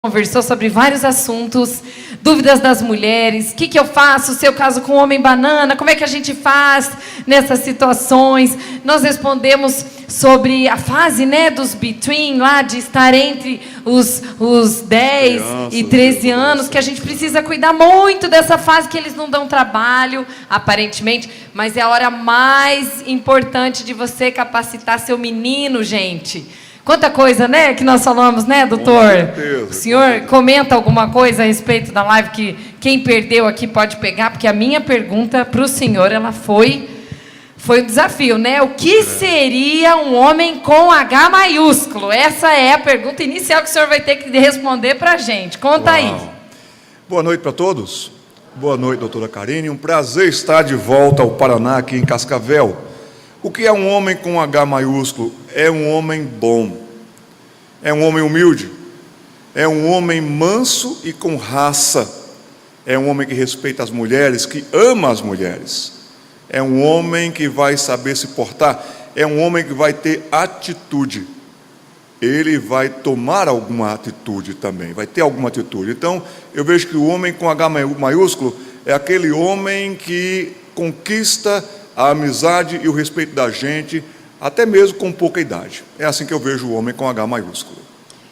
Conversou sobre vários assuntos, dúvidas das mulheres, o que eu faço se eu caso com um homem banana, como é que a gente faz nessas situações. Nós respondemos sobre a fase, dos between, lá de estar entre os 10 e 13 anos, que a gente precisa cuidar muito dessa fase, que eles não dão trabalho, aparentemente, mas é a hora mais importante de você capacitar seu menino, gente. Quanta coisa, que nós falamos, doutor? Com certeza, o senhor comenta alguma coisa a respeito da live que quem perdeu aqui pode pegar, porque a minha pergunta para o senhor, ela foi um desafio, O que seria um homem com H maiúsculo? Essa é a pergunta inicial que o senhor vai ter que responder para a gente. Conta aí. Boa noite para todos. Boa noite, doutora Karine. Um prazer estar de volta ao Paraná, aqui em Cascavel. O que é um homem com H maiúsculo? É um homem bom, é um homem humilde, é um homem manso e com raça, é um homem que respeita as mulheres, que ama as mulheres, é um homem que vai saber se portar, é um homem que vai ter atitude, ele vai tomar alguma atitude também, vai ter alguma atitude. Então, eu vejo que o homem com H maiúsculo é aquele homem que conquista a amizade e o respeito da gente, até mesmo com pouca idade. É assim que eu vejo o homem com H maiúsculo.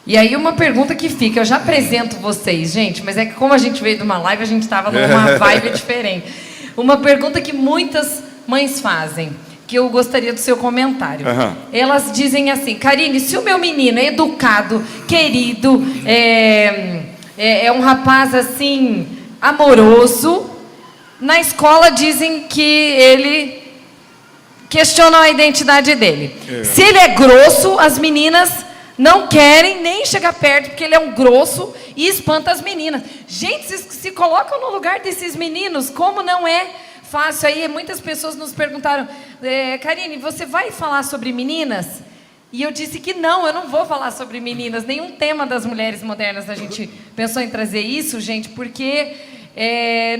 E aí uma pergunta que fica, eu já apresento vocês, gente, mas é que como a gente veio de uma live, a gente estava numa vibe diferente. Uma pergunta que muitas mães fazem, que eu gostaria do seu comentário. Elas dizem assim: Karine, se o meu menino é educado, querido, é um rapaz assim, amoroso, na escola dizem que ele questionam a identidade dele. Se ele é grosso, as meninas não querem nem chegar perto, porque ele é um grosso e espanta as meninas. Gente, se colocam no lugar desses meninos, como não é fácil. Aí muitas pessoas nos perguntaram: Karine, você vai falar sobre meninas? E eu disse que não, eu não vou falar sobre meninas. Nenhum tema das mulheres modernas a gente pensou em trazer isso, gente, porque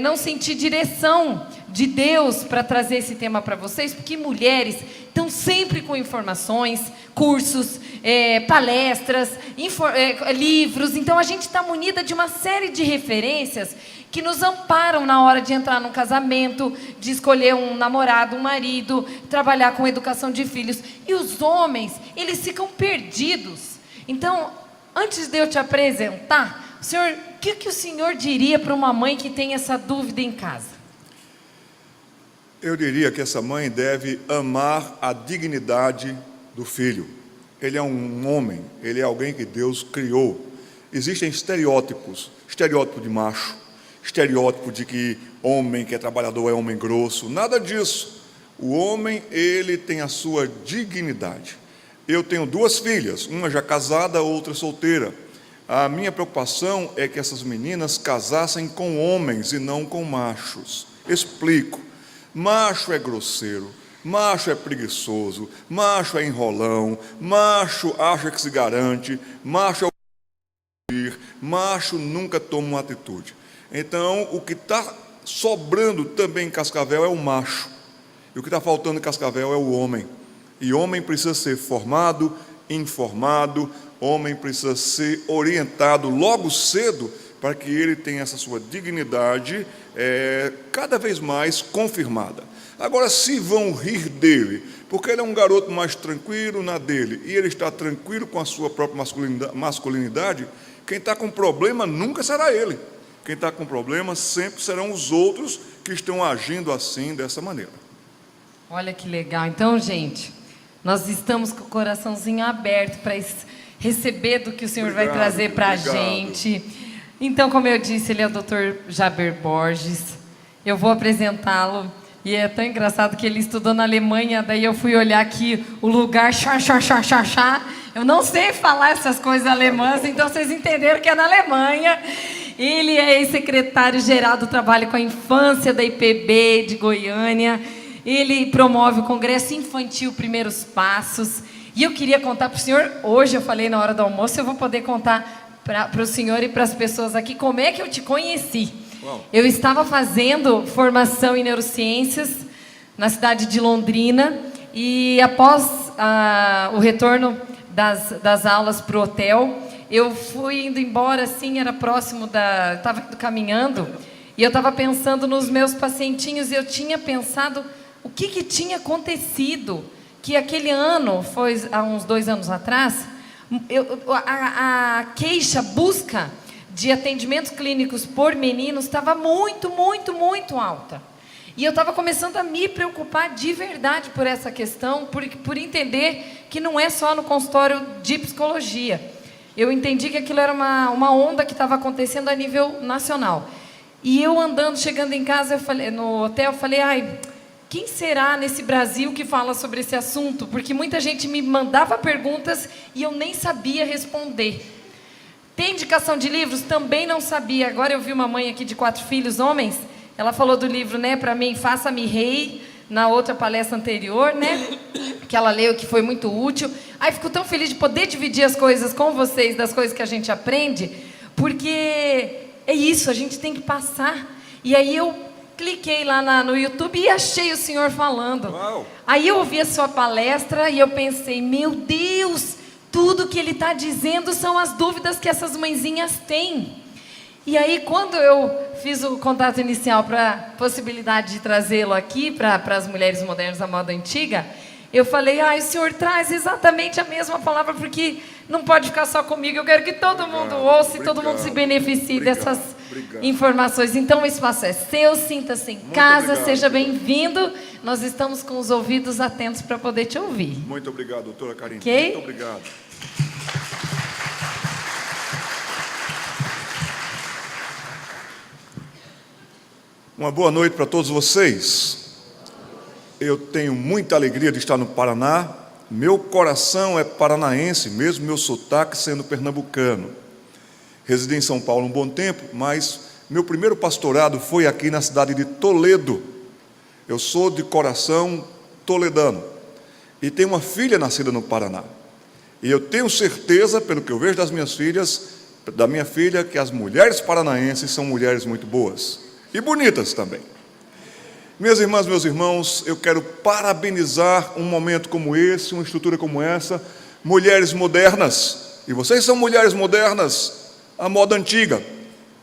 não senti direção de Deus para trazer esse tema para vocês, porque mulheres estão sempre com informações, cursos, palestras, livros. Então a gente está munida de uma série de referências que nos amparam na hora de entrar num casamento, de escolher um namorado, um marido, trabalhar com educação de filhos. E os homens, eles ficam perdidos. Então, antes de eu te apresentar, senhor, o que o senhor diria para uma mãe que tem essa dúvida em casa? Eu diria que essa mãe deve amar a dignidade do filho. Ele é um homem, ele é alguém que Deus criou. Existem estereótipos, estereótipo de macho, estereótipo de que homem que é trabalhador é homem grosso, nada disso. O homem, ele tem a sua dignidade. Eu tenho 2 filhas, uma já casada, outra solteira. A minha preocupação é que essas meninas casassem com homens e não com machos. Explico. Macho é grosseiro, macho é preguiçoso, macho é enrolão, macho acha que se garante, macho é o macho nunca toma uma atitude. Então, o que está sobrando também em Cascavel é o macho. E o que está faltando em Cascavel é o homem. E homem precisa ser formado, informado, homem precisa ser orientado logo cedo para que ele tenha essa sua dignidade cada vez mais confirmada. Agora, se vão rir dele, porque ele é um garoto mais tranquilo na dele, e ele está tranquilo com a sua própria masculinidade, quem está com problema nunca será ele. Quem está com problema sempre serão os outros que estão agindo assim, dessa maneira. Olha que legal. Então, gente, nós estamos com o coraçãozinho aberto para receber do que o senhor vai trazer para a gente. Então, como eu disse, ele é o Dr. Jaber Borges. Eu vou apresentá-lo. E é tão engraçado que ele estudou na Alemanha. Daí eu fui olhar aqui o lugar, eu não sei falar essas coisas alemãs, então vocês entenderam que é na Alemanha. Ele é ex-secretário-geral do Trabalho com a Infância da IPB de Goiânia. Ele promove o Congresso Infantil Primeiros Passos. E eu queria contar para o senhor, hoje eu falei na hora do almoço, eu vou poder contar para o senhor e para as pessoas aqui como é que eu te conheci. Eu estava fazendo formação em neurociências na cidade de Londrina e após o retorno das aulas para o hotel, eu fui indo embora, assim, era próximo da... Estava caminhando, e eu estava pensando nos meus pacientinhos, e eu tinha pensado o que tinha acontecido, que aquele ano, foi há uns 2 anos atrás, a queixa, busca de atendimentos clínicos por meninos estava muito, muito, muito alta. E eu estava começando a me preocupar de verdade por essa questão, por entender que não é só no consultório de psicologia. Eu entendi que aquilo era uma onda que estava acontecendo a nível nacional. E eu andando, chegando em casa, no hotel, eu falei, ai, quem será nesse Brasil que fala sobre esse assunto? Porque muita gente me mandava perguntas e eu nem sabia responder. Tem indicação de livros? Também não sabia. Agora eu vi uma mãe aqui de 4 filhos, homens. Ela falou do livro, né, para mim, Faça-me Rei, na outra palestra anterior, né, que ela leu, que foi muito útil. Ai, fico tão feliz de poder dividir as coisas com vocês, das coisas que a gente aprende, porque é isso, a gente tem que passar. E aí eu cliquei lá no YouTube e achei o senhor falando. Uau. Aí eu ouvi a sua palestra e eu pensei, meu Deus, tudo que ele está dizendo são as dúvidas que essas mãezinhas têm. E aí, quando eu fiz o contato inicial para a possibilidade de trazê-lo aqui para as mulheres modernas da moda antiga, eu falei, o senhor traz exatamente a mesma palavra, porque não pode ficar só comigo, eu quero que todo mundo ouça e todo mundo se beneficie dessas informações. Então, o espaço é seu, sinta-se em casa, seja bem-vindo. Nós estamos com os ouvidos atentos para poder te ouvir. Muito obrigado, doutora Karine. Okay? Muito obrigado. Uma boa noite para todos vocês. Eu tenho muita alegria de estar no Paraná. Meu coração é paranaense, mesmo meu sotaque sendo pernambucano. Residi em São Paulo um bom tempo, mas meu primeiro pastorado foi aqui na cidade de Toledo. Eu sou de coração toledano e tenho uma filha nascida no Paraná. E eu tenho certeza, pelo que eu vejo das minhas filhas, da minha filha, que as mulheres paranaenses são mulheres muito boas. E bonitas também. Minhas irmãs, meus irmãos, eu quero parabenizar um momento como esse, uma estrutura como essa, mulheres modernas. E vocês são mulheres modernas, à moda antiga,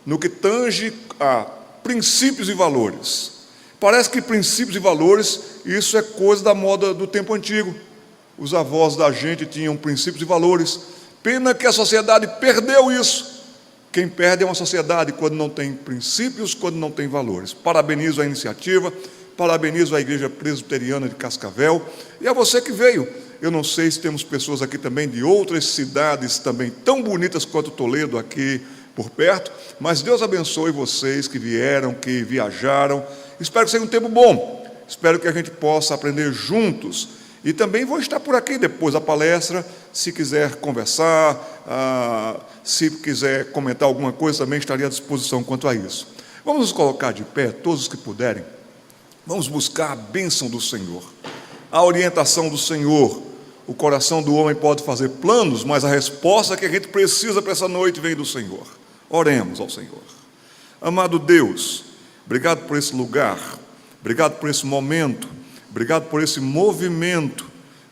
no que tange a princípios e valores. Parece que princípios e valores, isso é coisa da moda do tempo antigo. Os avós da gente tinham princípios e valores. Pena que a sociedade perdeu isso. Quem perde é uma sociedade quando não tem princípios, quando não tem valores. Parabenizo a iniciativa, parabenizo a Igreja Presbiteriana de Cascavel e a você que veio. Eu não sei se temos pessoas aqui também de outras cidades também tão bonitas quanto Toledo aqui por perto, mas Deus abençoe vocês que vieram, que viajaram. Espero que seja um tempo bom, espero que a gente possa aprender juntos. E também vou estar por aqui depois da palestra, se quiser conversar, se quiser comentar alguma coisa, também estarei à disposição quanto a isso. Vamos nos colocar de pé, todos os que puderem. Vamos buscar a bênção do Senhor, a orientação do Senhor. O coração do homem pode fazer planos, mas a resposta que a gente precisa para essa noite vem do Senhor. Oremos ao Senhor. Amado Deus, obrigado por esse lugar, obrigado por esse momento, obrigado por esse movimento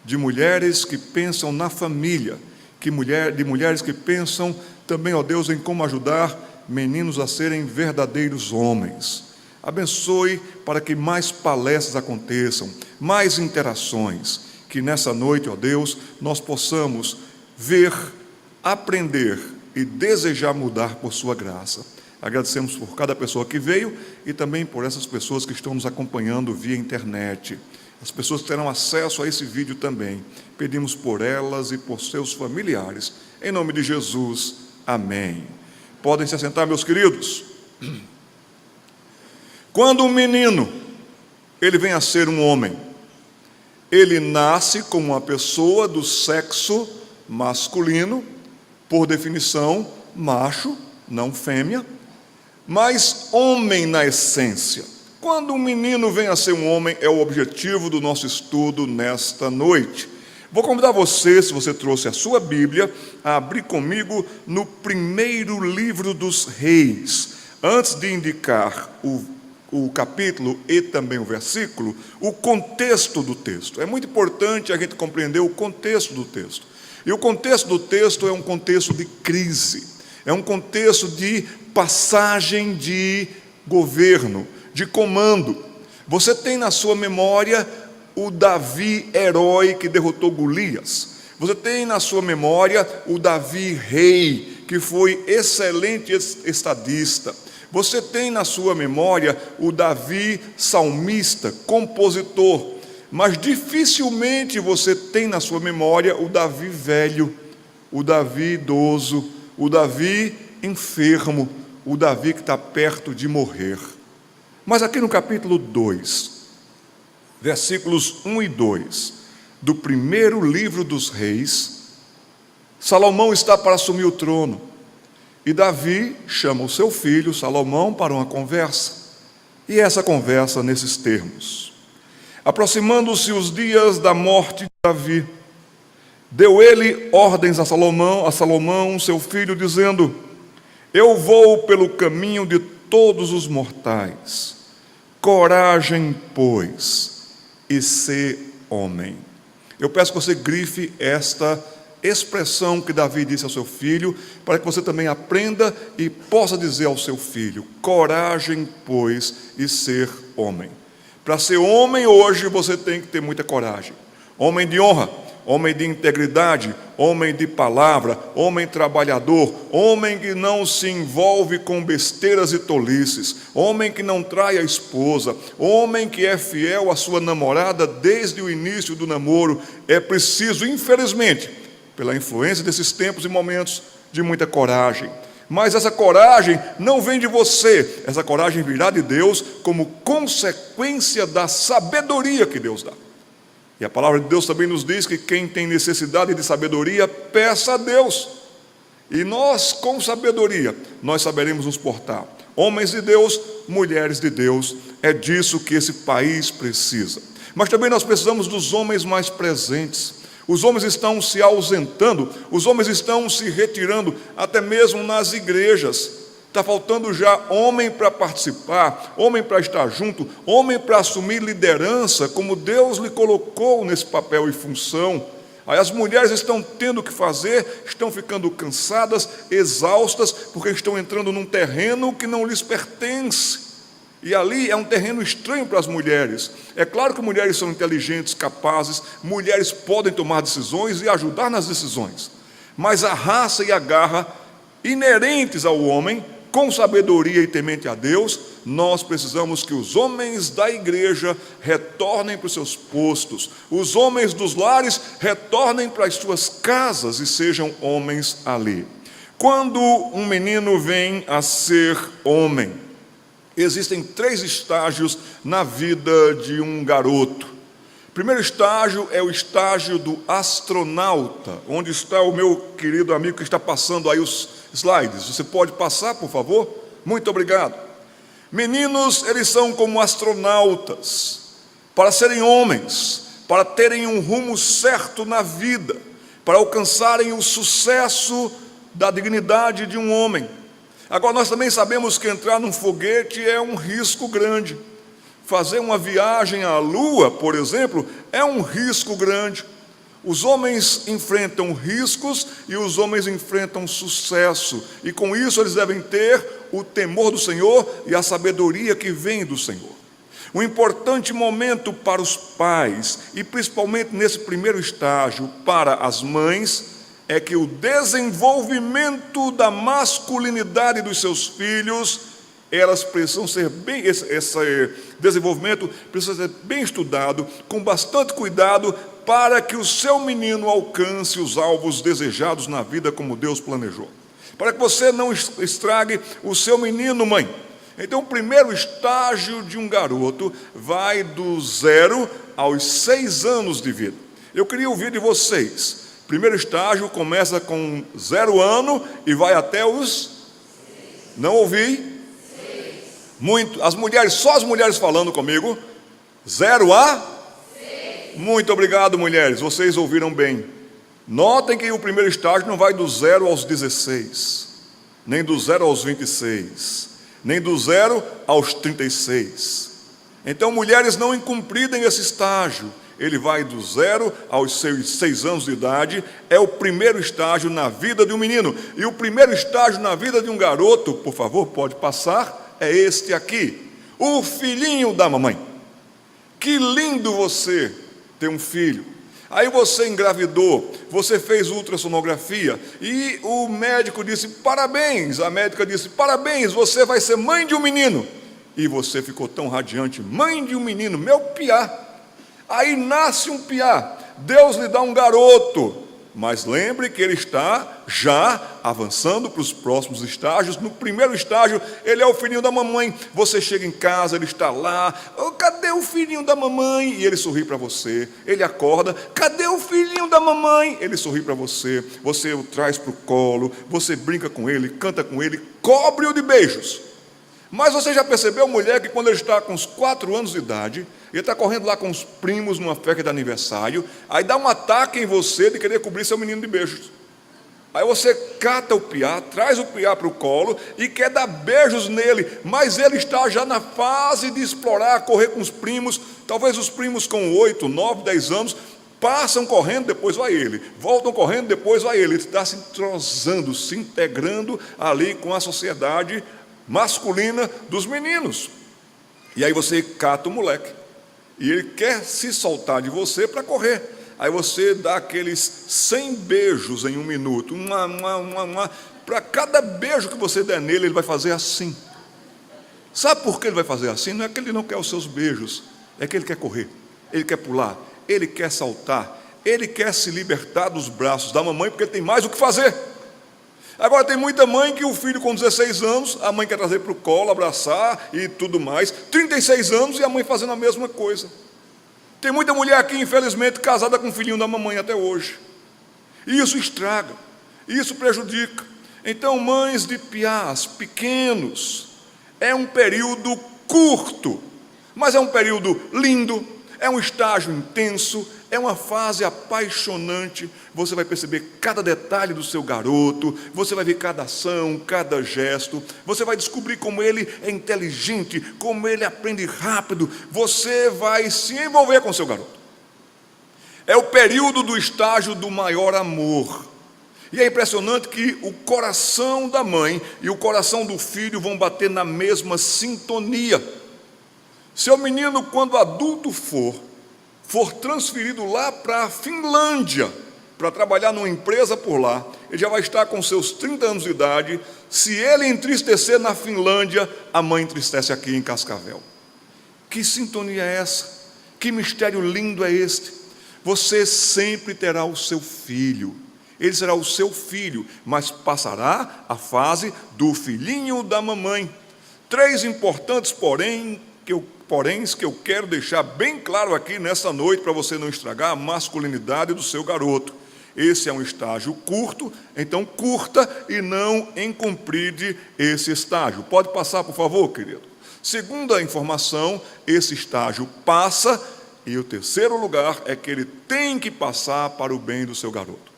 de mulheres que pensam na família, de mulheres que pensam também, ó Deus, em como ajudar meninos a serem verdadeiros homens. Abençoe para que mais palestras aconteçam, mais interações, que nessa noite, ó Deus, nós possamos ver, aprender e desejar mudar por sua graça. Agradecemos por cada pessoa que veio e também por essas pessoas que estão nos acompanhando via internet. As pessoas terão acesso a esse vídeo também. Pedimos por elas e por seus familiares. Em nome de Jesus, amém. Podem se assentar, meus queridos. Quando um menino, ele vem a ser um homem, ele nasce como uma pessoa do sexo masculino, por definição, macho, não fêmea, mas homem na essência. Quando um menino vem a ser um homem, é o objetivo do nosso estudo nesta noite. Vou convidar você, se você trouxe a sua Bíblia, a abrir comigo no primeiro livro dos Reis. Antes de indicar o capítulo e também o versículo, o contexto do texto. É muito importante a gente compreender o contexto do texto. E o contexto do texto é um contexto de crise, é um contexto de passagem de governo, de comando. Você tem na sua memória o Davi herói que derrotou Golias. Você tem na sua memória o Davi rei, que foi excelente estadista. Você tem na sua memória o Davi salmista, compositor. Mas dificilmente você tem na sua memória o Davi velho, o Davi idoso, o Davi enfermo, o Davi que está perto de morrer. Mas aqui no capítulo 2, versículos 1 e 2, do primeiro livro dos reis, Salomão está para assumir o trono. E Davi chama o seu filho, Salomão, para uma conversa. E essa conversa nesses termos: aproximando-se os dias da morte de Davi, deu ele ordens a Salomão, seu filho, dizendo: eu vou pelo caminho de todos os mortais. Coragem, pois, e sê homem. Eu peço que você grife esta expressão que Davi disse ao seu filho, para que você também aprenda e possa dizer ao seu filho: coragem, pois, e ser homem. Para ser homem hoje você tem que ter muita coragem. Homem de honra, homem de integridade, homem de palavra, homem trabalhador, homem que não se envolve com besteiras e tolices, homem que não trai a esposa, homem que é fiel à sua namorada desde o início do namoro. É preciso, infelizmente, pela influência desses tempos e momentos, de muita coragem. Mas essa coragem não vem de você, essa coragem virá de Deus como consequência da sabedoria que Deus dá. E a palavra de Deus também nos diz que quem tem necessidade de sabedoria, peça a Deus. E nós, com sabedoria, nós saberemos nos portar. Homens de Deus, mulheres de Deus, é disso que esse país precisa. Mas também nós precisamos dos homens mais presentes. Os homens estão se ausentando, os homens estão se retirando, até mesmo nas igrejas. Está faltando já homem para participar, homem para estar junto, homem para assumir liderança, como Deus lhe colocou nesse papel e função. Aí as mulheres estão tendo o que fazer, estão ficando cansadas, exaustas, porque estão entrando num terreno que não lhes pertence. E ali é um terreno estranho para as mulheres. É claro que mulheres são inteligentes, capazes, mulheres podem tomar decisões e ajudar nas decisões. Mas a raça e a garra inerentes ao homem, com sabedoria e temente a Deus, nós precisamos que os homens da igreja retornem para os seus postos, os homens dos lares retornem para as suas casas e sejam homens ali. Quando um menino vem a ser homem, existem 3 estágios na vida de um garoto. O primeiro estágio é o estágio do astronauta, onde está o meu querido amigo que está passando aí os slides. Você pode passar, por favor? Muito obrigado. Meninos, eles são como astronautas, para serem homens, para terem um rumo certo na vida, para alcançarem o sucesso da dignidade de um homem. Agora, nós também sabemos que entrar num foguete é um risco grande. Fazer uma viagem à Lua, por exemplo, é um risco grande. Os homens enfrentam riscos e os homens enfrentam sucesso. E com isso eles devem ter o temor do Senhor e a sabedoria que vem do Senhor. Um importante momento para os pais, e principalmente nesse primeiro estágio para as mães, é que o desenvolvimento da masculinidade dos seus filhos, elas precisam ser bem, esse desenvolvimento precisa ser bem estudado, com bastante cuidado, para que o seu menino alcance os alvos desejados na vida como Deus planejou. Para que você não estrague o seu menino, mãe. Então, o primeiro estágio de um garoto vai do 0 aos 6 anos de vida. Eu queria ouvir de vocês. Primeiro estágio começa com 0 ano e vai até os... Não ouvi? Muito. As mulheres, só as mulheres falando comigo. 0 a... Muito obrigado, mulheres. Vocês ouviram bem. Notem que o primeiro estágio não vai do 0 aos 16, nem do 0 aos 26, nem do 0 aos 36. Então, mulheres, não incumpridem esse estágio. Ele vai do 0 aos 6 anos de idade, é o primeiro estágio na vida de um menino. E o primeiro estágio na vida de um garoto, por favor, pode passar, é este aqui, o filhinho da mamãe. Que lindo você ter um filho. Aí você engravidou, você fez ultrassonografia e o médico disse parabéns, a médica disse parabéns, você vai ser mãe de um menino. E você ficou tão radiante, mãe de um menino, meu piá. Aí nasce um piá, Deus lhe dá um garoto, mas lembre que ele está já avançando para os próximos estágios. No primeiro estágio, ele é o filhinho da mamãe. Você chega em casa, ele está lá, oh, cadê o filhinho da mamãe? E ele sorri para você. Ele acorda, cadê o filhinho da mamãe? Ele sorri para você, você o traz para o colo, você brinca com ele, canta com ele, cobre-o de beijos. Mas você já percebeu, mulher, que quando ele está com uns 4 anos de idade, ele está correndo lá com os primos numa festa de aniversário, aí dá um ataque em você de querer cobrir seu menino de beijos. Aí você cata o piá, traz o piá para o colo e quer dar beijos nele, mas ele está já na fase de explorar, correr com os primos, talvez os primos com 8, 9, 10 anos, passam correndo, depois vai ele, voltam correndo, depois vai ele está se entrosando, se integrando ali com a sociedade masculina dos meninos. E aí você cata o moleque e ele quer se soltar de você para correr. Aí você dá aqueles 100 beijos em 1 minuto, para cada beijo que você der nele, ele vai fazer assim. Sabe por que ele vai fazer assim? Não é que ele não quer os seus beijos, é que ele quer correr, ele quer pular, ele quer saltar, ele quer se libertar dos braços da mamãe, porque ele tem mais o que fazer. Agora tem muita mãe que o filho com 16 anos, a mãe quer trazer para o colo, abraçar e tudo mais, 36 anos e a mãe fazendo a mesma coisa. Tem muita mulher aqui, infelizmente, casada com o filhinho da mamãe até hoje. E isso estraga, isso prejudica. Então, mães de piás pequenos, é um período curto, mas é um período lindo, é um estágio intenso, é uma fase apaixonante. Você vai perceber cada detalhe do seu garoto, você vai ver cada ação, cada gesto, você vai descobrir como ele é inteligente, como ele aprende rápido, você vai se envolver com o seu garoto. É o período do estágio do maior amor. E é impressionante que o coração da mãe e o coração do filho vão bater na mesma sintonia. Seu menino, quando adulto for transferido lá para a Finlândia, para trabalhar numa empresa por lá, ele já vai estar com seus 30 anos de idade. Se ele entristecer na Finlândia, a mãe entristece aqui em Cascavel. Que sintonia é essa? Que mistério lindo é este? Você sempre terá o seu filho, ele será o seu filho, mas passará a fase do filhinho da mamãe. 3 importantes poréns que eu quero deixar bem claro aqui nessa noite, para você não estragar a masculinidade do seu garoto. Esse é um estágio curto, então curta e não encompride esse estágio. Pode passar, por favor, querido. Segunda informação, esse estágio passa, e o terceiro lugar é que ele tem que passar para o bem do seu garoto.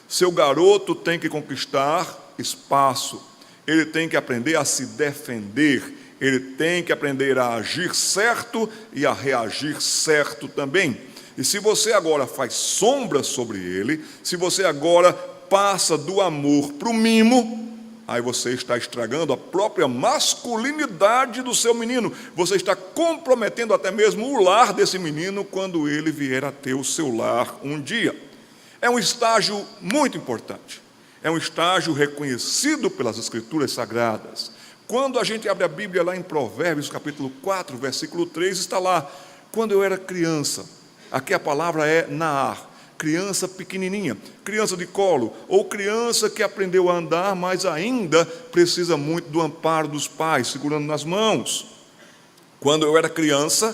Seu garoto tem que conquistar espaço, ele tem que aprender a se defender, ele tem que aprender a agir certo e a reagir certo também. E se você agora faz sombra sobre ele, se você agora passa do amor para o mimo, aí você está estragando a própria masculinidade do seu menino. Você está comprometendo até mesmo o lar desse menino quando ele vier a ter o seu lar um dia. É um estágio muito importante. É um estágio reconhecido pelas Escrituras Sagradas. Quando a gente abre a Bíblia lá em Provérbios, capítulo 4, versículo 3, está lá: quando eu era criança, aqui a palavra é Naar, criança pequenininha, criança de colo, ou criança que aprendeu a andar, mas ainda precisa muito do amparo dos pais, segurando nas mãos. Quando eu era criança,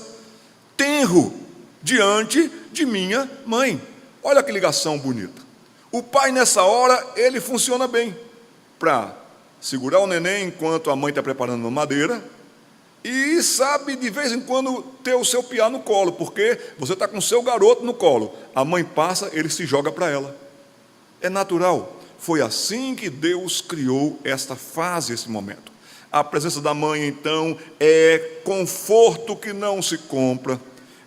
tenro diante de minha mãe. Olha que ligação bonita. O pai nessa hora, ele funciona bem para segurar o neném enquanto a mãe está preparando uma madeira, e sabe de vez em quando ter o seu piá no colo, porque você está com o seu garoto no colo, a mãe passa, ele se joga para ela. É natural, foi assim que Deus criou esta fase, esse momento. A presença da mãe, então, é conforto que não se compra,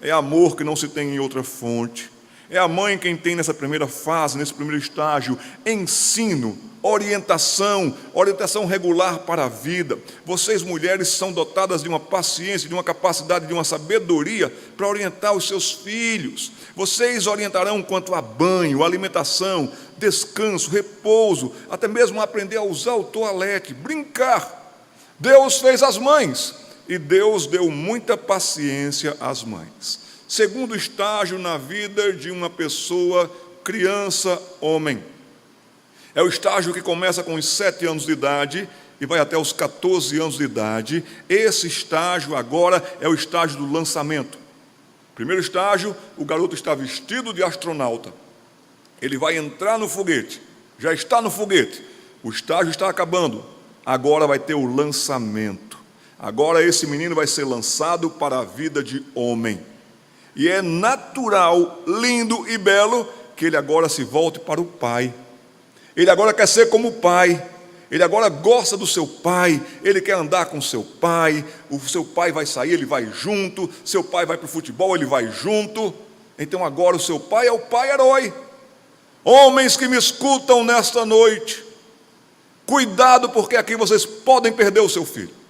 é amor que não se tem em outra fonte. É a mãe quem tem nessa primeira fase, nesse primeiro estágio, ensino, orientação regular para a vida. Vocês, mulheres, são dotadas de uma paciência, de uma capacidade, de uma sabedoria para orientar os seus filhos. Vocês orientarão quanto a banho, alimentação, descanso, repouso, até mesmo aprender a usar o toalete, brincar. Deus fez as mães e Deus deu muita paciência às mães. Segundo estágio na vida de uma pessoa, criança, homem. É o estágio que começa com os 7 anos de idade e vai até os 14 anos de idade. Esse estágio agora é o estágio do lançamento. Primeiro estágio, o garoto está vestido de astronauta. Ele vai entrar no foguete, já está no foguete. O estágio está acabando, agora vai ter o lançamento. Agora esse menino vai ser lançado para a vida de homem. E é natural, lindo e belo que ele agora se volte para o pai. Ele agora quer ser como o pai. Ele agora gosta do seu pai. Ele quer andar com seu pai. O seu pai vai sair, ele vai junto. Seu pai vai para o futebol, ele vai junto. Então agora o seu pai é o pai herói. Homens que me escutam nesta noite, cuidado, porque aqui vocês podem perder o seu filho.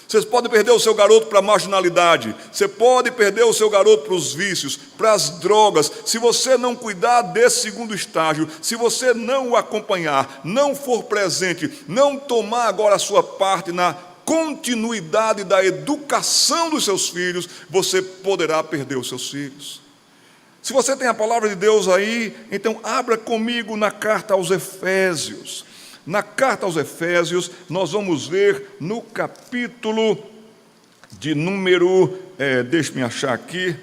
Vocês podem perder o seu garoto para a marginalidade. Você pode perder o seu garoto para os vícios, para as drogas. Se você não cuidar desse segundo estágio, se você não o acompanhar, não for presente, não tomar agora a sua parte na continuidade da educação dos seus filhos, você poderá perder os seus filhos. Se você tem a palavra de Deus aí, então abra comigo na carta aos Efésios. Na carta aos Efésios, nós vamos ver no capítulo de número, deixe-me achar aqui,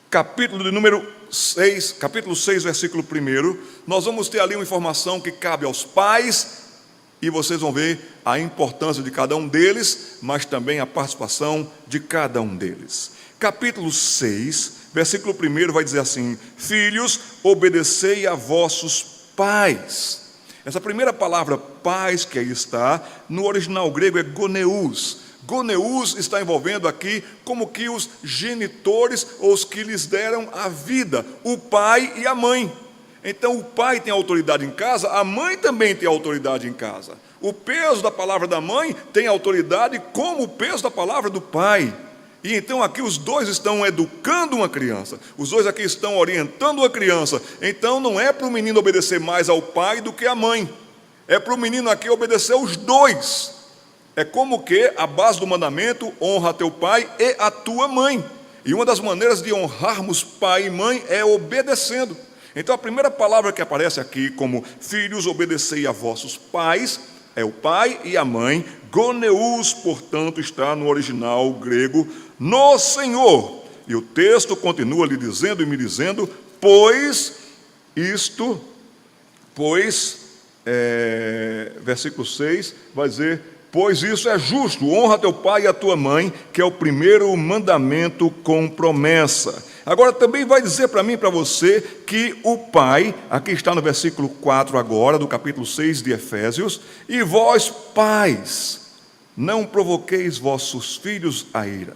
capítulo de número 6, capítulo 6, versículo 1, nós vamos ter ali uma informação que cabe aos pais, e vocês vão ver a importância de cada um deles, mas também a participação de cada um deles. Capítulo 6, versículo 1 vai dizer assim: filhos, obedecei a vossos pais. Essa primeira palavra pais que aí está, no original grego é goneus. Goneus está envolvendo aqui como que os genitores, ou os que lhes deram a vida, o pai e a mãe. Então o pai tem autoridade em casa, a mãe também tem autoridade em casa. O peso da palavra da mãe tem autoridade como o peso da palavra do pai. E então aqui os dois estão educando uma criança, os dois aqui estão orientando a criança. Então não é para o menino obedecer mais ao pai do que à mãe, é para o menino aqui obedecer os dois. É como que a base do mandamento: honra a teu pai e a tua mãe. E uma das maneiras de honrarmos pai e mãe é obedecendo. Então a primeira palavra que aparece aqui como filhos, obedecei a vossos pais, é o pai e a mãe. Goneus, portanto, está no original grego, no Senhor. E o texto continua lhe dizendo e me dizendo: versículo 6 vai dizer: pois isso é justo, honra teu pai e a tua mãe, que é o primeiro mandamento com promessa. Agora também vai dizer para mim e para você que o pai, aqui está no versículo 4 agora, do capítulo 6 de Efésios: e vós pais, não provoqueis vossos filhos a ira.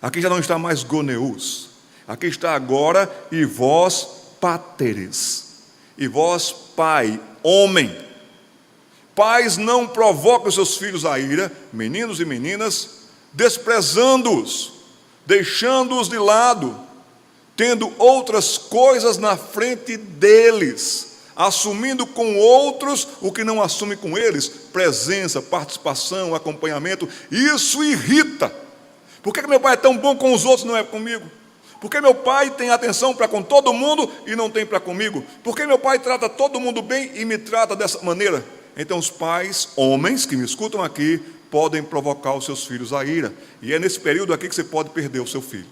Aqui já não está mais goneus, aqui está agora e vós páteres, e vós pai, homem. Pais não provocam os seus filhos a ira, meninos e meninas, desprezando-os, deixando-os de lado, tendo outras coisas na frente deles, assumindo com outros o que não assume com eles, presença, participação, acompanhamento. Isso irrita. Por que meu pai é tão bom com os outros e não é comigo? Por que meu pai tem atenção para com todo mundo e não tem para comigo? Por que meu pai trata todo mundo bem e me trata dessa maneira? Então os pais, homens que me escutam aqui, podem provocar os seus filhos a ira. E é nesse período aqui que você pode perder o seu filho.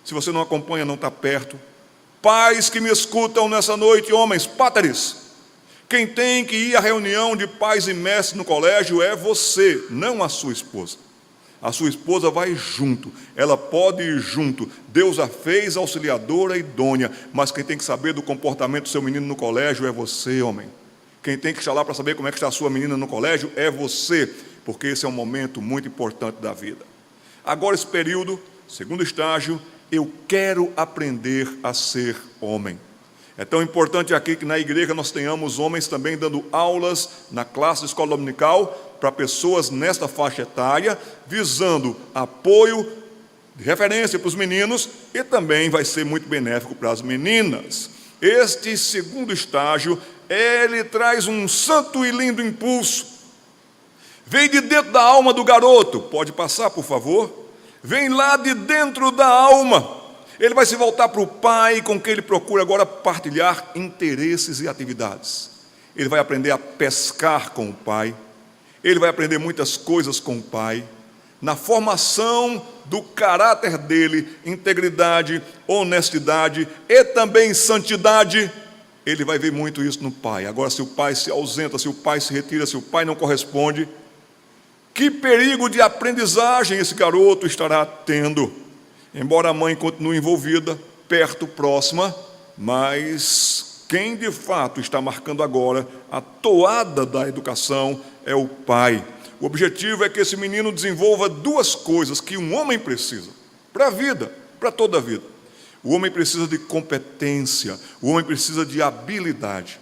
Se você não acompanha, não está perto. Pais que me escutam nessa noite, homens, páteres, quem tem que ir à reunião de pais e mestres no colégio é você, não a sua esposa. A sua esposa vai junto, ela pode ir junto. Deus a fez auxiliadora idônea, mas quem tem que saber do comportamento do seu menino no colégio é você, homem. Quem tem que estar lá para saber como é que está a sua menina no colégio é você, porque esse é um momento muito importante da vida. Agora esse período, segundo estágio, Eu quero aprender a ser homem. É tão importante aqui que na igreja nós tenhamos homens também dando aulas na classe de escola dominical para pessoas nesta faixa etária, visando apoio, de referência para os meninos, e também vai ser muito benéfico para as meninas. Este segundo estágio, ele traz um santo e lindo impulso. Vem de dentro da alma do garoto, pode passar por favor? Vem lá de dentro da alma. Ele vai se voltar para o pai, com quem ele procura agora partilhar interesses e atividades. Ele vai aprender a pescar com o pai. Ele vai aprender muitas coisas com o pai. Na formação do caráter dele, integridade, honestidade e também santidade, ele vai ver muito isso no pai. Agora, se o pai se ausenta, se o pai se retira, se o pai não corresponde, que perigo de aprendizagem esse garoto estará tendo? Embora a mãe continue envolvida, perto, próxima, mas quem de fato está marcando agora a toada da educação é o pai. O objetivo é que esse menino desenvolva duas coisas que um homem precisa, para a vida, para toda a vida. O homem precisa de competência, o homem precisa de habilidade.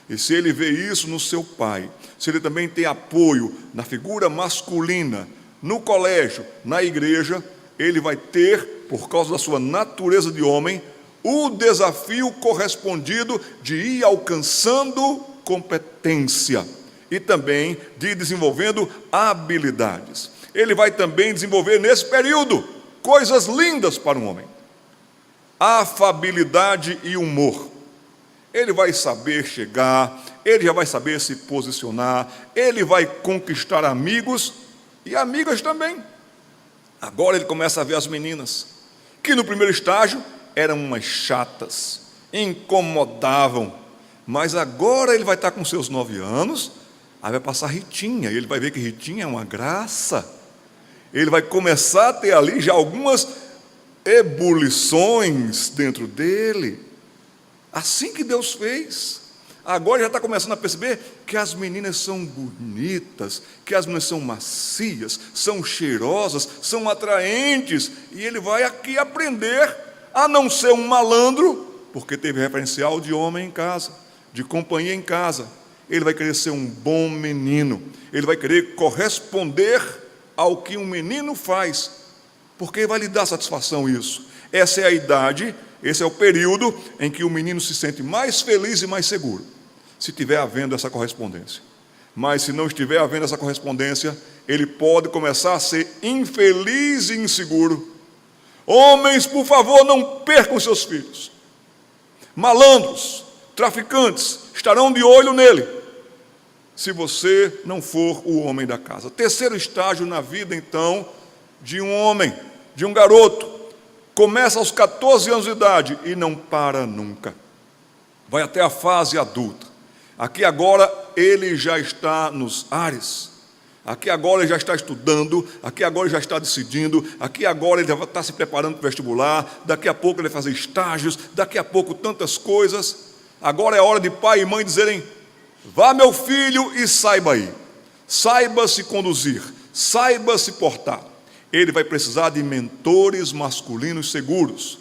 E se ele vê isso no seu pai, se ele também tem apoio na figura masculina, no colégio, na igreja, ele vai ter, por causa da sua natureza de homem, o desafio correspondido de ir alcançando competência e também de ir desenvolvendo habilidades. Ele vai também desenvolver nesse período coisas lindas para um homem: afabilidade e humor. Ele vai saber chegar, ele já vai saber se posicionar, ele vai conquistar amigos e amigas também. Agora ele começa a ver as meninas, que no primeiro estágio eram umas chatas, incomodavam, mas agora ele vai estar com seus 9 anos, aí vai passar Ritinha, e ele vai ver que Ritinha é uma graça. Ele vai começar a ter ali já algumas ebulições dentro dele, assim que Deus fez. Agora já está começando a perceber que as meninas são bonitas, que as meninas são macias, são cheirosas, são atraentes, e ele vai aqui aprender a não ser um malandro, porque teve referencial de homem em casa, de companhia em casa. Ele vai querer ser um bom menino, ele vai querer corresponder ao que um menino faz, porque vai lhe dar satisfação isso. Essa é a idade, esse é o período em que o menino se sente mais feliz e mais seguro, se estiver havendo essa correspondência. Mas se não estiver havendo essa correspondência, ele pode começar a ser infeliz e inseguro. Homens, por favor, não percam seus filhos. Malandros, traficantes, estarão de olho nele, se você não for o homem da casa. Terceiro estágio na vida, então, de um homem, de um garoto. Começa aos 14 anos de idade e não para nunca. Vai até a fase adulta. Aqui agora ele já está nos ares. Aqui agora ele já está estudando, aqui agora ele já está decidindo, aqui agora ele já está se preparando para o vestibular, daqui a pouco ele vai fazer estágios, daqui a pouco tantas coisas. Agora é hora de pai e mãe dizerem: vá, meu filho, e saiba aí, saiba se conduzir, saiba se portar. Ele vai precisar de mentores masculinos seguros.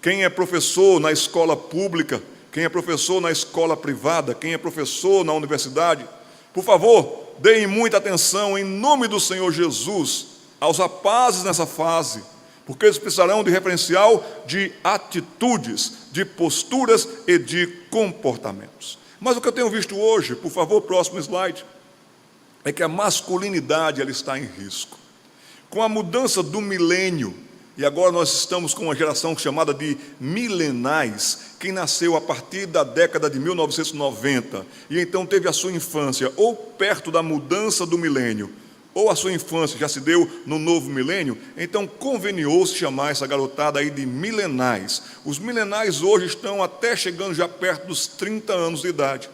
Quem é professor na escola pública, quem é professor na escola privada, quem é professor na universidade, por favor, deem muita atenção, em nome do Senhor Jesus, aos rapazes nessa fase, porque eles precisarão de referencial de atitudes, de posturas e de comportamentos. Mas o que eu tenho visto hoje, por favor, próximo slide, é que a masculinidade ela está em risco. Com a mudança do milênio, e agora nós estamos com uma geração chamada de milenais, quem nasceu a partir da década de 1990, e então teve a sua infância ou perto da mudança do milênio, ou a sua infância já se deu no novo milênio, então conveniou-se chamar essa garotada aí de milenais. Os milenais hoje estão até chegando já perto dos 30 anos de idade.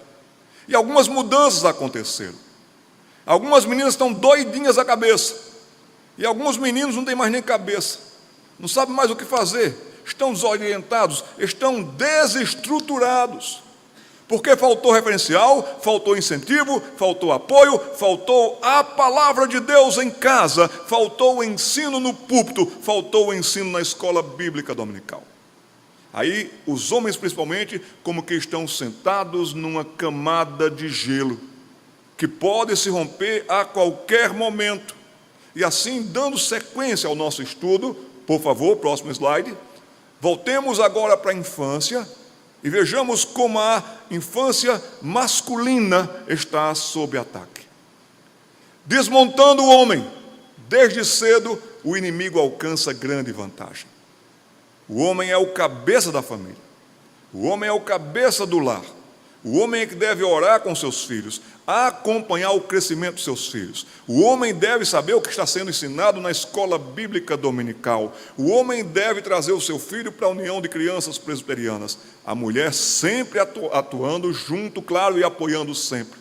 E algumas mudanças aconteceram. Algumas meninas estão doidinhas da cabeça. E alguns meninos não têm mais nem cabeça. Não sabem mais o que fazer. Estão desorientados, estão desestruturados. Porque faltou referencial, faltou incentivo, faltou apoio, faltou a palavra de Deus em casa, faltou o ensino no púlpito, faltou o ensino na escola bíblica dominical. Aí os homens principalmente como que estão sentados numa camada de gelo, que pode se romper a qualquer momento. E assim, dando sequência ao nosso estudo, por favor, próximo slide, voltemos agora para a infância e vejamos como a infância masculina está sob ataque. Desmontando o homem, desde cedo o inimigo alcança grande vantagem. O homem é o cabeça da família, o homem é o cabeça do lar, o homem é que deve orar com seus filhos, acompanhar o crescimento dos seus filhos. O homem deve saber o que está sendo ensinado na escola bíblica dominical. O homem deve trazer o seu filho para a união de crianças presbiterianas. A mulher sempre atuando junto, claro, e apoiando sempre.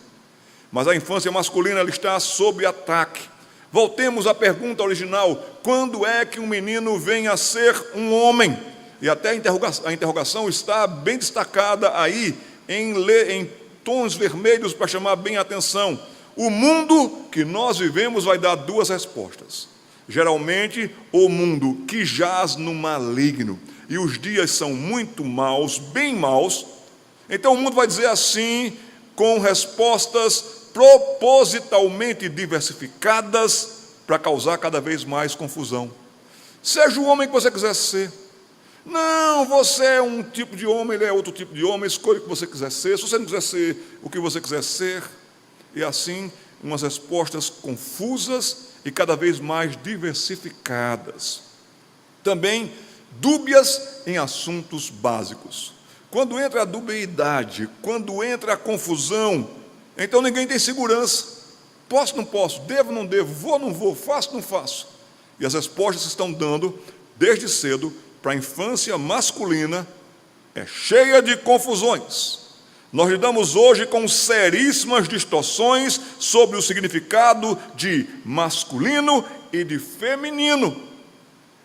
Mas a infância masculina ela está sob ataque. Voltemos à pergunta original: quando é que um menino vem a ser um homem? E até a interrogação está bem destacada aí, em tons vermelhos para chamar bem a atenção. O mundo que nós vivemos vai dar duas respostas. Geralmente, o mundo que jaz no maligno, e os dias são muito maus, bem maus. Então o mundo vai dizer assim, com respostas propositalmente diversificadas, para causar cada vez mais confusão. Seja o homem que você quiser ser. Não, você é um tipo de homem, ele é outro tipo de homem, escolha o que você quiser ser. Se você não quiser ser o que você quiser ser, e assim, umas respostas confusas e cada vez mais diversificadas. Também dúbias em assuntos básicos. Quando entra a dubiedade, quando entra a confusão, então ninguém tem segurança. Posso, não posso, devo, não devo, vou, não vou, faço, não faço. E as respostas que estão dando, desde cedo, para a infância masculina, é cheia de confusões. Nós lidamos hoje com seríssimas distorções sobre o significado de masculino e de feminino.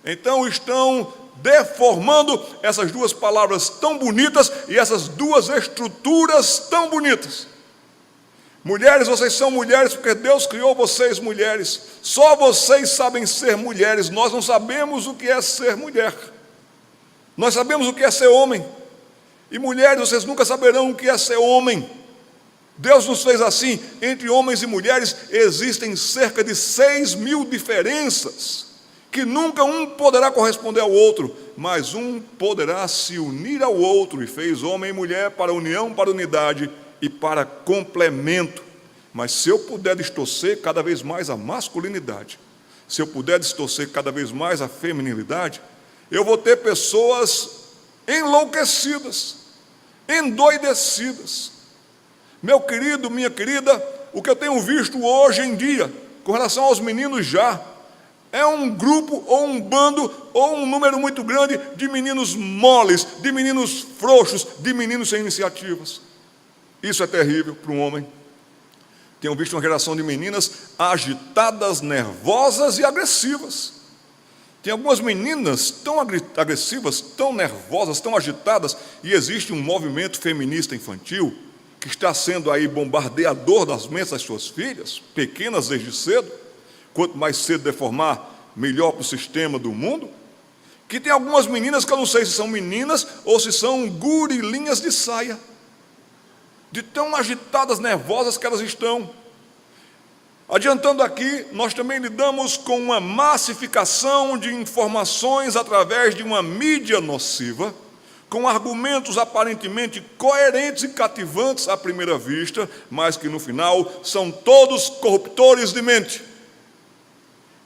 Então estão deformando essas duas palavras tão bonitas e essas duas estruturas tão bonitas. Mulheres, vocês são mulheres porque Deus criou vocês mulheres. Só vocês sabem ser mulheres, nós não sabemos o que é ser mulher. Nós sabemos o que é ser homem. E mulheres, vocês nunca saberão o que é ser homem. Deus nos fez assim. Entre homens e mulheres existem cerca de 6.000 diferenças, que nunca um poderá corresponder ao outro, mas um poderá se unir ao outro, e fez homem e mulher para união, para unidade e para complemento. Mas se eu puder distorcer cada vez mais a masculinidade, se eu puder distorcer cada vez mais a feminilidade, eu vou ter pessoas enlouquecidas, endoidecidas. Meu querido, minha querida, o que eu tenho visto hoje em dia, com relação aos meninos já, é um grupo, ou um bando, ou um número muito grande de meninos moles, de meninos frouxos, de meninos sem iniciativas. Isso é terrível para um homem. Tenho visto uma geração de meninas agitadas, nervosas e agressivas. Tem algumas meninas tão agressivas, tão nervosas, tão agitadas, e existe um movimento feminista infantil que está sendo aí bombardeador das mentes das suas filhas, pequenas desde cedo. Quanto mais cedo deformar, melhor para o sistema do mundo. Que tem algumas meninas que eu não sei se são meninas ou se são gurilinhas de saia, de tão agitadas, nervosas que elas estão. Adiantando aqui, nós também lidamos com uma massificação de informações através de uma mídia nociva, com argumentos aparentemente coerentes e cativantes à primeira vista, mas que no final são todos corruptores de mente.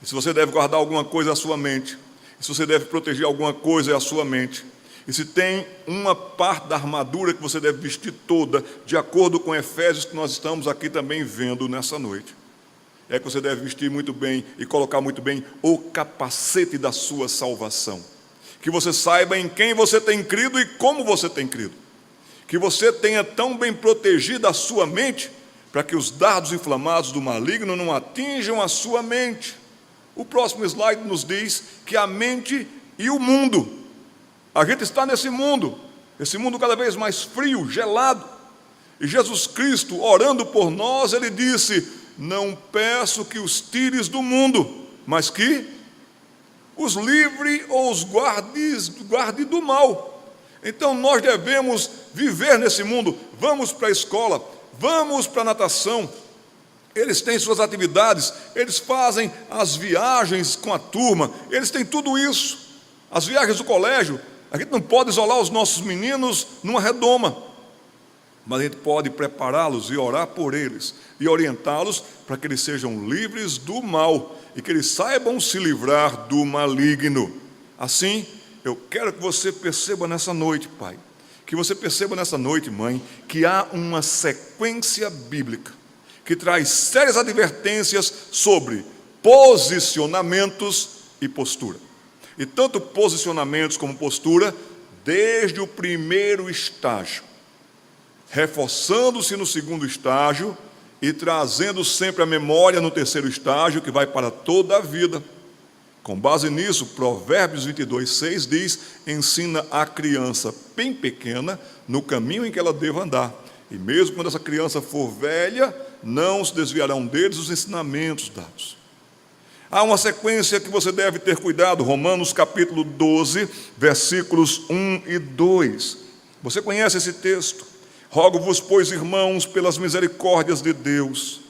E se você deve guardar alguma coisa é a sua mente, e se você deve proteger alguma coisa é a sua mente, e se tem uma parte da armadura que você deve vestir toda, de acordo com Efésios, que nós estamos aqui também vendo nessa noite, é que você deve vestir muito bem e colocar muito bem o capacete da sua salvação. Que você saiba em quem você tem crido e como você tem crido. Que você tenha tão bem protegida a sua mente, para que os dardos inflamados do maligno não atinjam a sua mente. O próximo slide nos diz que a mente e o mundo, a gente está nesse mundo, esse mundo cada vez mais frio, gelado, E Jesus Cristo, orando por nós, ele disse: não peço que os tires do mundo, mas que os livre ou os guarde do mal. Então nós devemos viver nesse mundo. Vamos para a escola, vamos para a natação. Eles têm suas atividades, eles fazem as viagens com a turma, eles têm tudo isso. As viagens do colégio, a gente não pode isolar os nossos meninos numa redoma, mas a gente pode prepará-los e orar por eles e orientá-los para que eles sejam livres do mal e que eles saibam se livrar do maligno. Assim, eu quero que você perceba nessa noite, pai, que você perceba nessa noite, mãe, que há uma sequência bíblica que traz sérias advertências sobre posicionamentos e postura. E tanto posicionamentos como postura, desde o primeiro estágio, reforçando-se no segundo estágio e trazendo sempre a memória no terceiro estágio, que vai para toda a vida. Com base nisso, Provérbios 22:6 diz: ensina a criança bem pequena no caminho em que ela deva andar, e mesmo quando essa criança for velha, não se desviarão deles os ensinamentos dados. Há uma sequência que você deve ter cuidado, Romanos capítulo 12, versículos 1 e 2. Você conhece esse texto? Rogo-vos, pois, irmãos, pelas misericórdias de Deus,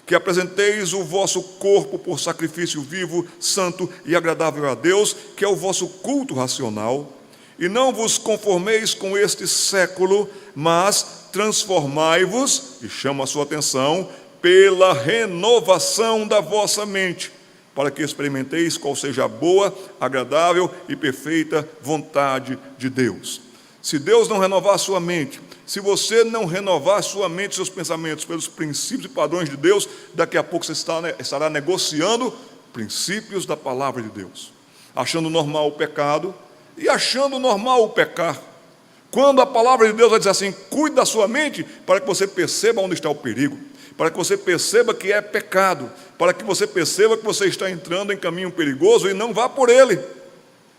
que apresenteis o vosso corpo por sacrifício vivo, santo e agradável a Deus, que é o vosso culto racional, e não vos conformeis com este século, mas transformai-vos, e chamo a sua atenção, pela renovação da vossa mente, para que experimenteis qual seja a boa, agradável e perfeita vontade de Deus. Se Deus não renovar a sua mente, se você não renovar a sua mente, seus pensamentos pelos princípios e padrões de Deus, daqui a pouco você estará negociando princípios da palavra de Deus, achando normal o pecado e achando normal o pecar. Quando a palavra de Deus vai dizer assim: cuide da sua mente, para que você perceba onde está o perigo, para que você perceba que é pecado, para que você perceba que você está entrando em caminho perigoso e não vá por ele.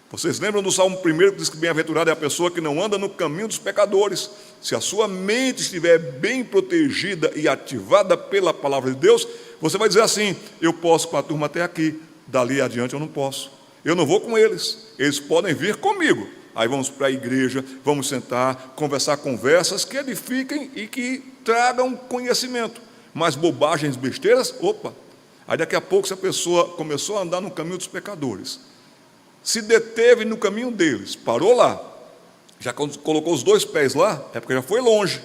Vocês lembram do Salmo 1 que diz que bem-aventurada é a pessoa que não anda no caminho dos pecadores? Se a sua mente estiver bem protegida e ativada pela palavra de Deus, você vai dizer assim: eu posso com a turma até aqui, dali adiante eu não posso, eu não vou com eles, eles podem vir comigo. Aí vamos para a igreja, vamos sentar, conversar conversas que edifiquem e que tragam conhecimento. Mas bobagens, besteiras, opa! Aí daqui a pouco, se a pessoa começou a andar no caminho dos pecadores, se deteve no caminho deles, parou lá, já colocou os 2 pés lá, é porque já foi longe,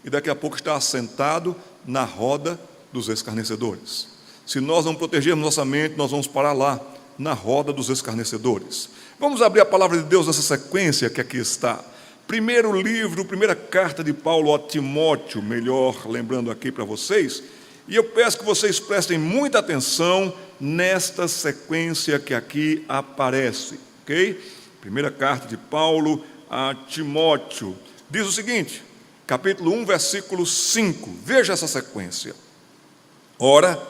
e daqui a pouco está assentado na roda dos escarnecedores. Se nós não protegermos nossa mente, nós vamos parar lá, na roda dos escarnecedores. Vamos abrir a palavra de Deus nessa sequência que aqui está. Primeira carta de Paulo a Timóteo, melhor lembrando aqui para vocês, e eu peço que vocês prestem muita atenção nesta sequência que aqui aparece, ok? Primeira carta de Paulo a Timóteo, diz o seguinte, capítulo 1, versículo 5, veja essa sequência. Ora,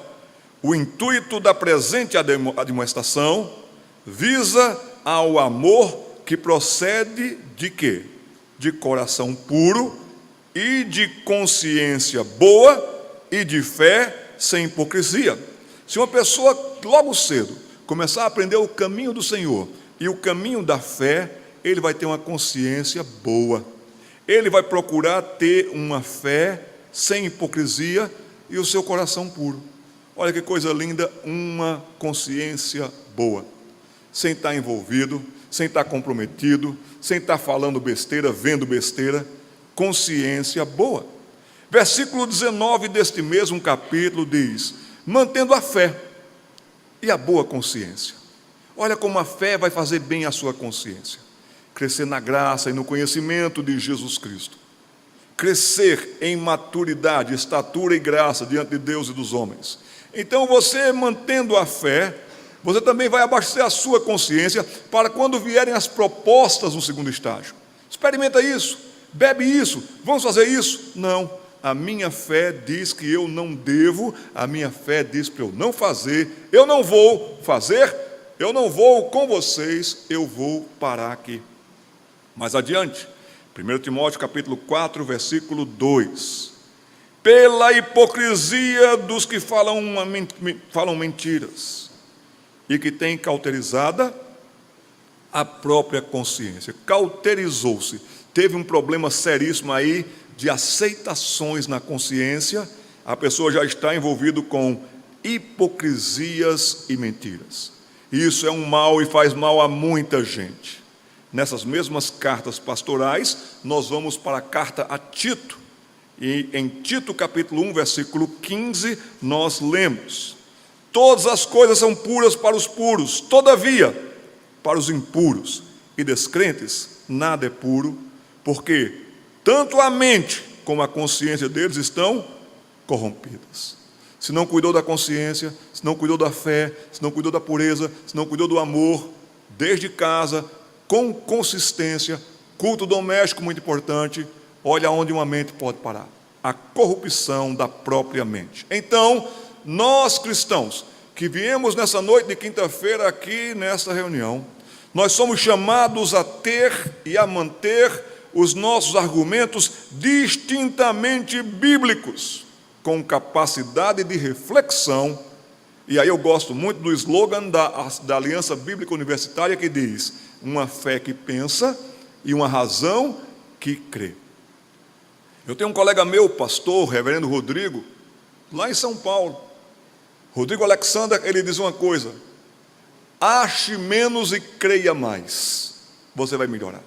o intuito da presente admoestação visa ao amor que procede de quê? De coração puro e de consciência boa e de fé sem hipocrisia. Se uma pessoa logo cedo começar a aprender o caminho do Senhor e o caminho da fé, ele vai ter uma consciência boa. Ele vai procurar ter uma fé sem hipocrisia e o seu coração puro. Olha que coisa linda, uma consciência boa, sem estar envolvido, sem estar comprometido, sem estar falando besteira, vendo besteira, consciência boa. Versículo 19 deste mesmo capítulo diz: mantendo a fé e a boa consciência. Olha como a fé vai fazer bem à sua consciência. Crescer na graça e no conhecimento de Jesus Cristo. Crescer em maturidade, estatura e graça diante de Deus e dos homens. Então você, mantendo a fé, você também vai abastecer a sua consciência para quando vierem as propostas no segundo estágio. Experimenta isso, bebe isso, vamos fazer isso? Não, a minha fé diz que eu não devo, a minha fé diz para eu não fazer, eu não vou fazer, eu não vou com vocês, eu vou parar aqui. Mais adiante, 1 Timóteo capítulo 4, versículo 2. Pela hipocrisia dos que falam mentiras e que têm cauterizada a própria consciência. Cauterizou-se. Teve um problema seríssimo aí de aceitações na consciência. A pessoa já está envolvida com hipocrisias e mentiras. Isso é um mal e faz mal a muita gente. Nessas mesmas cartas pastorais, nós vamos para a carta a Tito. E em Tito capítulo 1, versículo 15, nós lemos: todas as coisas são puras para os puros, todavia, para os impuros e descrentes, nada é puro, porque tanto a mente como a consciência deles estão corrompidas. Se não cuidou da consciência, se não cuidou da fé, se não cuidou da pureza, se não cuidou do amor, desde casa, com consistência, culto doméstico muito importante, olha onde uma mente pode parar: a corrupção da própria mente. Então, nós cristãos, que viemos nessa noite de quinta-feira aqui nessa reunião, nós somos chamados a ter e a manter os nossos argumentos distintamente bíblicos, com capacidade de reflexão. E aí eu gosto muito do slogan da Aliança Bíblica Universitária, que diz: uma fé que pensa e uma razão que crê. Eu tenho um colega meu, pastor, reverendo Rodrigo, lá em São Paulo. Rodrigo Alexander, ele diz uma coisa: ache menos e creia mais, você vai melhorar.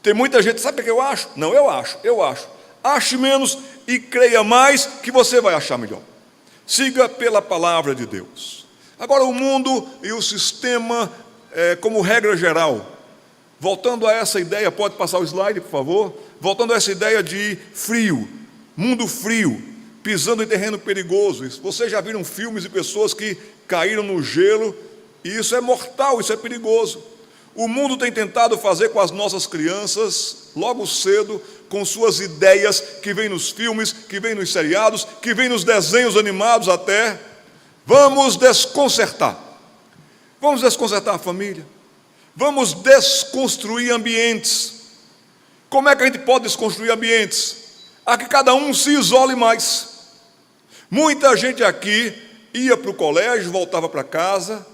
Tem muita gente, sabe o que eu acho? Não, eu acho. Ache menos e creia mais, que você vai achar melhor. Siga pela palavra de Deus. Agora, o mundo e o sistema, como regra geral, voltando a essa ideia, pode passar o slide, por favor? Voltando a essa ideia de frio, mundo frio, pisando em terreno perigoso. Vocês já viram filmes de pessoas que caíram no gelo, e isso é mortal, isso é perigoso. O mundo tem tentado fazer com as nossas crianças, logo cedo, com suas ideias que vêm nos filmes, que vêm nos seriados, que vêm nos desenhos animados até. Vamos desconcertar a família, vamos desconstruir ambientes. Como é que a gente pode desconstruir ambientes? A que cada um se isole mais. Muita gente aqui ia para o colégio, voltava para casa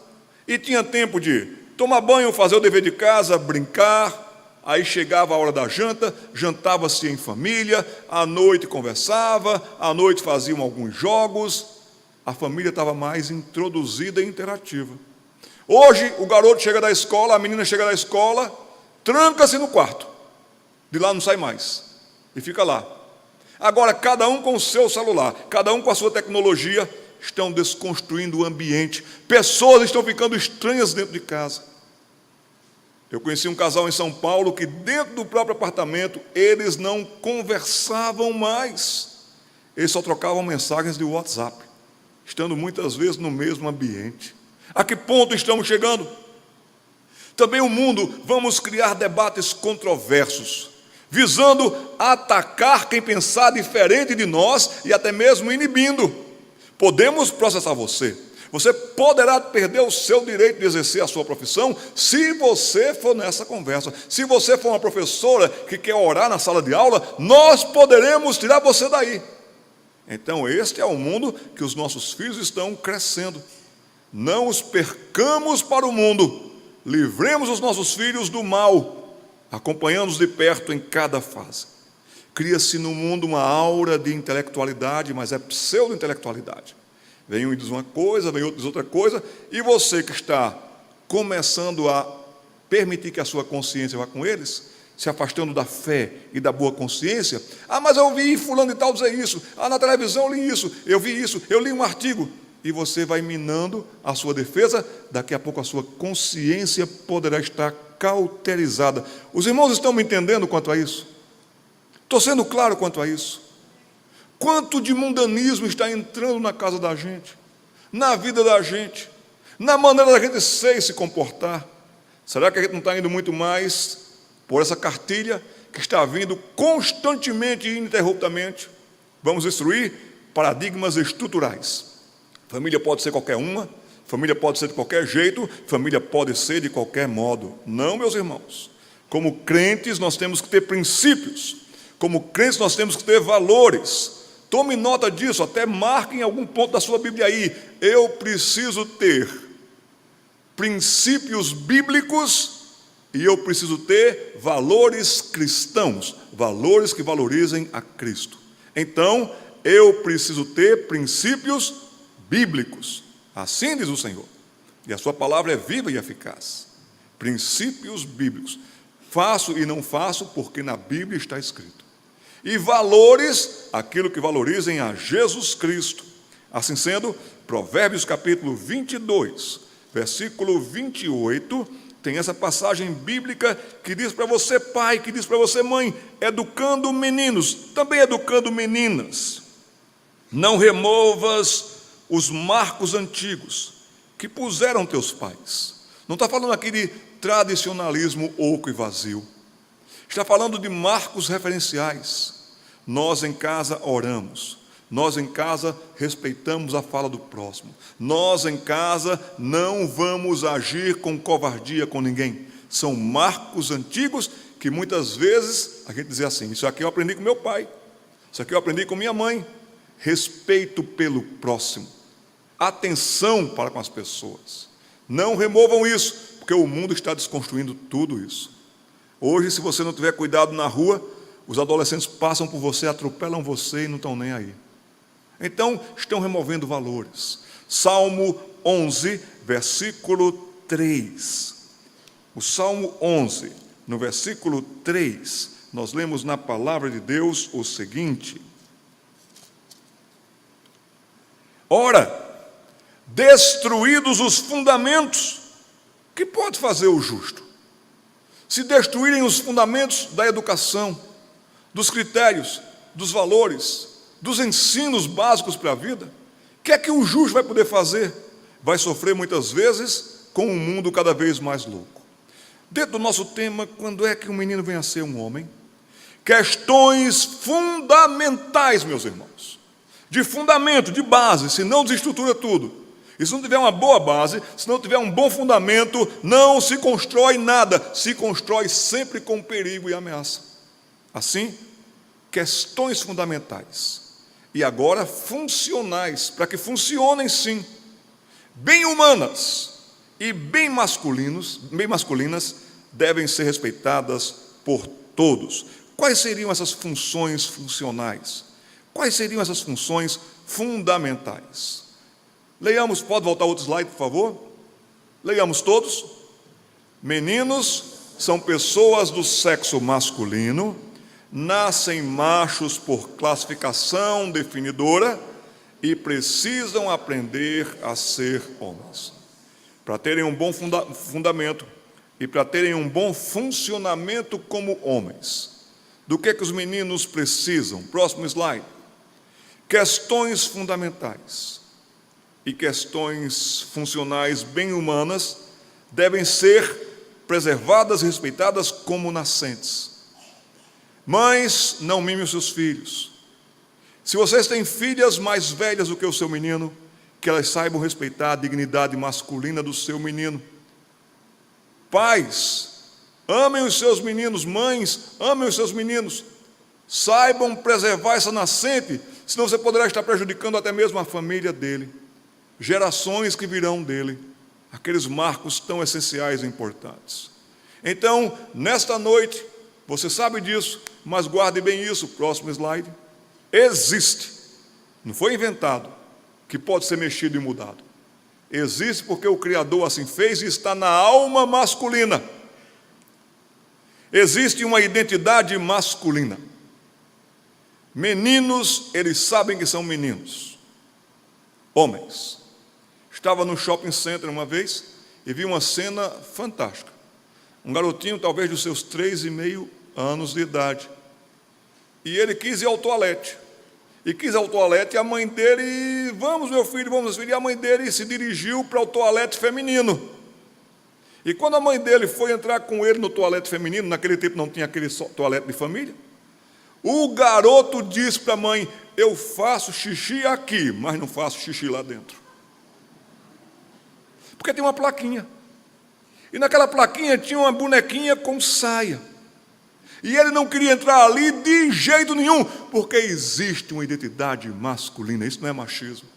e tinha tempo de tomar banho, fazer o dever de casa, brincar. Aí chegava a hora da janta, jantava-se em família, à noite conversava, à noite faziam alguns jogos. A família estava mais introduzida e interativa. Hoje o garoto chega da escola, a menina chega da escola, tranca-se no quarto, de lá não sai mais, e fica lá. Agora cada um com o seu celular, cada um com a sua tecnologia, estão desconstruindo o ambiente. Pessoas estão ficando estranhas dentro de casa. Eu conheci um casal em São Paulo que dentro do próprio apartamento eles não conversavam mais. Eles só trocavam mensagens de WhatsApp, estando muitas vezes no mesmo ambiente. A que ponto estamos chegando? Também o mundo, vamos criar debates controversos, visando atacar quem pensar diferente de nós e até mesmo inibindo. Podemos processar você. Você poderá perder o seu direito de exercer a sua profissão se você for nessa conversa. Se você for uma professora que quer orar na sala de aula, nós poderemos tirar você daí. Então este é o mundo que os nossos filhos estão crescendo. Não os percamos para o mundo. Livremos os nossos filhos do mal, acompanhando-os de perto em cada fase. Cria-se no mundo uma aura de intelectualidade, mas é pseudo-intelectualidade. Vem um e diz uma coisa, vem outro e diz outra coisa, e você que está começando a permitir que a sua consciência vá com eles, se afastando da fé e da boa consciência. Mas eu ouvi fulano e tal dizer isso, na televisão eu li isso, eu vi isso, eu li um artigo, e você vai minando a sua defesa. Daqui a pouco a sua consciência poderá estar cauterizada. Os irmãos estão me entendendo quanto a isso? Estou sendo claro quanto a isso? Quanto de mundanismo está entrando na casa da gente, na vida da gente, na maneira da gente ser e se comportar? Será que a gente não está indo muito mais por essa cartilha que está vindo constantemente e ininterruptamente? Vamos destruir paradigmas estruturais. Família pode ser qualquer uma, família pode ser de qualquer jeito, família pode ser de qualquer modo. Não, meus irmãos. Como crentes, nós temos que ter princípios. Como crentes, nós temos que ter valores. Tome nota disso, até marque em algum ponto da sua Bíblia aí. Eu preciso ter princípios bíblicos e eu preciso ter valores cristãos, valores que valorizem a Cristo. Então, eu preciso ter princípios bíblicos. Assim diz o Senhor. E a sua palavra é viva e eficaz. Princípios bíblicos. Faço e não faço porque na Bíblia está escrito. E valores, aquilo que valorizem a Jesus Cristo. Assim sendo, Provérbios capítulo 22, versículo 28, tem essa passagem bíblica que diz para você, pai, que diz para você, mãe, educando meninos, também educando meninas. Não removas os marcos antigos que puseram teus pais. Não está falando aqui de tradicionalismo oco e vazio. Está falando de marcos referenciais. Nós em casa oramos. Nós em casa respeitamos a fala do próximo. Nós em casa não vamos agir com covardia com ninguém. São marcos antigos que muitas vezes a gente diz assim, isso aqui eu aprendi com meu pai, isso aqui eu aprendi com minha mãe. Respeito pelo próximo. Atenção para com as pessoas. Não removam isso, porque o mundo está desconstruindo tudo isso. Hoje, se você não tiver cuidado na rua, os adolescentes passam por você, atropelam você e não estão nem aí. Então, estão removendo valores. Salmo 11, versículo 3. O Salmo 11, no versículo 3, nós lemos na palavra de Deus o seguinte: ora, destruídos os fundamentos, que pode fazer o justo? Se destruírem os fundamentos da educação, dos critérios, dos valores, dos ensinos básicos para a vida, o que é que o justo vai poder fazer? Vai sofrer muitas vezes com um mundo cada vez mais louco. Dentro do nosso tema, quando é que um menino vem a ser um homem? Questões fundamentais, meus irmãos. De fundamento, de base, se não desestrutura tudo. E se não tiver uma boa base, se não tiver um bom fundamento, não se constrói nada. Se constrói sempre com perigo e ameaça. Assim, questões fundamentais. E agora funcionais, para que funcionem sim. Bem humanas e bem masculinas devem ser respeitadas por todos. Quais seriam essas funções funcionais? Quais seriam essas funções fundamentais? Leiamos, pode voltar outro slide, por favor? Leiamos todos. Meninos são pessoas do sexo masculino, nascem machos por classificação definidora e precisam aprender a ser homens. Para terem um bom fundamento e para terem um bom funcionamento como homens. Do que os meninos precisam? Próximo slide. Questões fundamentais e questões funcionais bem humanas devem ser preservadas e respeitadas como nascentes. Mães, não mimem os seus filhos. Se vocês têm filhas mais velhas do que o seu menino, que elas saibam respeitar a dignidade masculina do seu menino. Pais, amem os seus meninos. Mães, amem os seus meninos. Saibam preservar essa nascente, senão você poderá estar prejudicando até mesmo a família dele, gerações que virão dele, aqueles marcos tão essenciais e importantes. Então, nesta noite, você sabe disso, mas guarde bem isso, próximo slide. Existe, não foi inventado, que pode ser mexido e mudado. Existe porque o Criador assim fez e está na alma masculina. Existe uma identidade masculina. Meninos, eles sabem que são meninos. Homens. Estava no shopping center uma vez e vi uma cena fantástica. Um garotinho, talvez dos seus 3,5 anos de idade. E ele quis ir ao toalete. E a mãe dele, vamos meu filho, vamos. E a mãe dele se dirigiu para o toalete feminino. E quando a mãe dele foi entrar com ele no toalete feminino, naquele tempo não tinha aquele toalete de família, o garoto disse para a mãe: eu faço xixi aqui, mas não faço xixi lá dentro. Porque tem uma plaquinha. E naquela plaquinha tinha uma bonequinha com saia. E ele não queria entrar ali de jeito nenhum, porque existe uma identidade masculina. Isso não é machismo.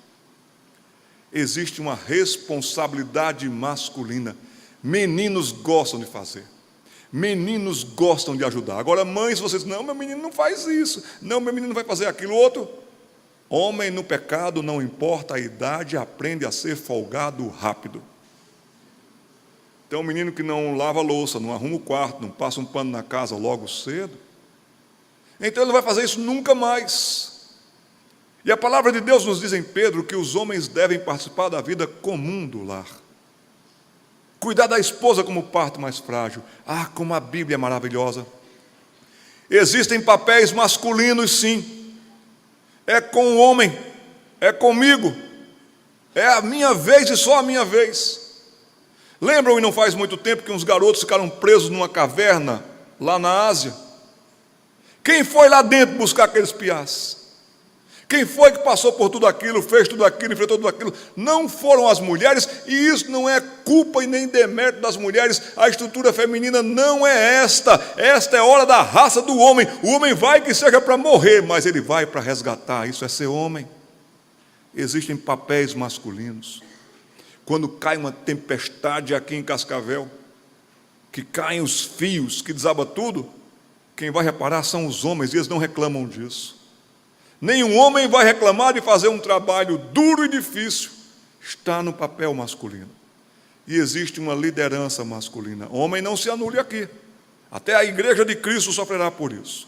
Existe uma responsabilidade masculina. Meninos gostam de fazer. Meninos gostam de ajudar. Agora, mães, vocês, não, meu menino não faz isso. Não, meu menino não vai fazer aquilo outro. Homem no pecado, não importa a idade, aprende a ser folgado rápido. Tem um menino que não lava a louça, não arruma o quarto, não passa um pano na casa logo cedo. Então ele não vai fazer isso nunca mais. E a palavra de Deus nos diz em Pedro que os homens devem participar da vida comum do lar. Cuidar da esposa como parte mais frágil. Ah, como a Bíblia é maravilhosa. Existem papéis masculinos, sim. É com o homem, é comigo. É a minha vez e só a minha vez. Lembram, e não faz muito tempo, que uns garotos ficaram presos numa caverna, lá na Ásia? Quem foi lá dentro buscar aqueles piás? Quem foi que passou por tudo aquilo, fez tudo aquilo, enfrentou tudo aquilo? Não foram as mulheres, e isso não é culpa e nem demérito das mulheres. A estrutura feminina não é esta. Esta é a hora da raça do homem. O homem vai que seja para morrer, mas ele vai para resgatar. Isso é ser homem. Existem papéis masculinos. Quando cai uma tempestade aqui em Cascavel, que caem os fios, que desaba tudo, quem vai reparar são os homens, e eles não reclamam disso. Nenhum homem vai reclamar de fazer um trabalho duro e difícil. Está no papel masculino. E existe uma liderança masculina. Homem não se anule aqui. Até a igreja de Cristo sofrerá por isso.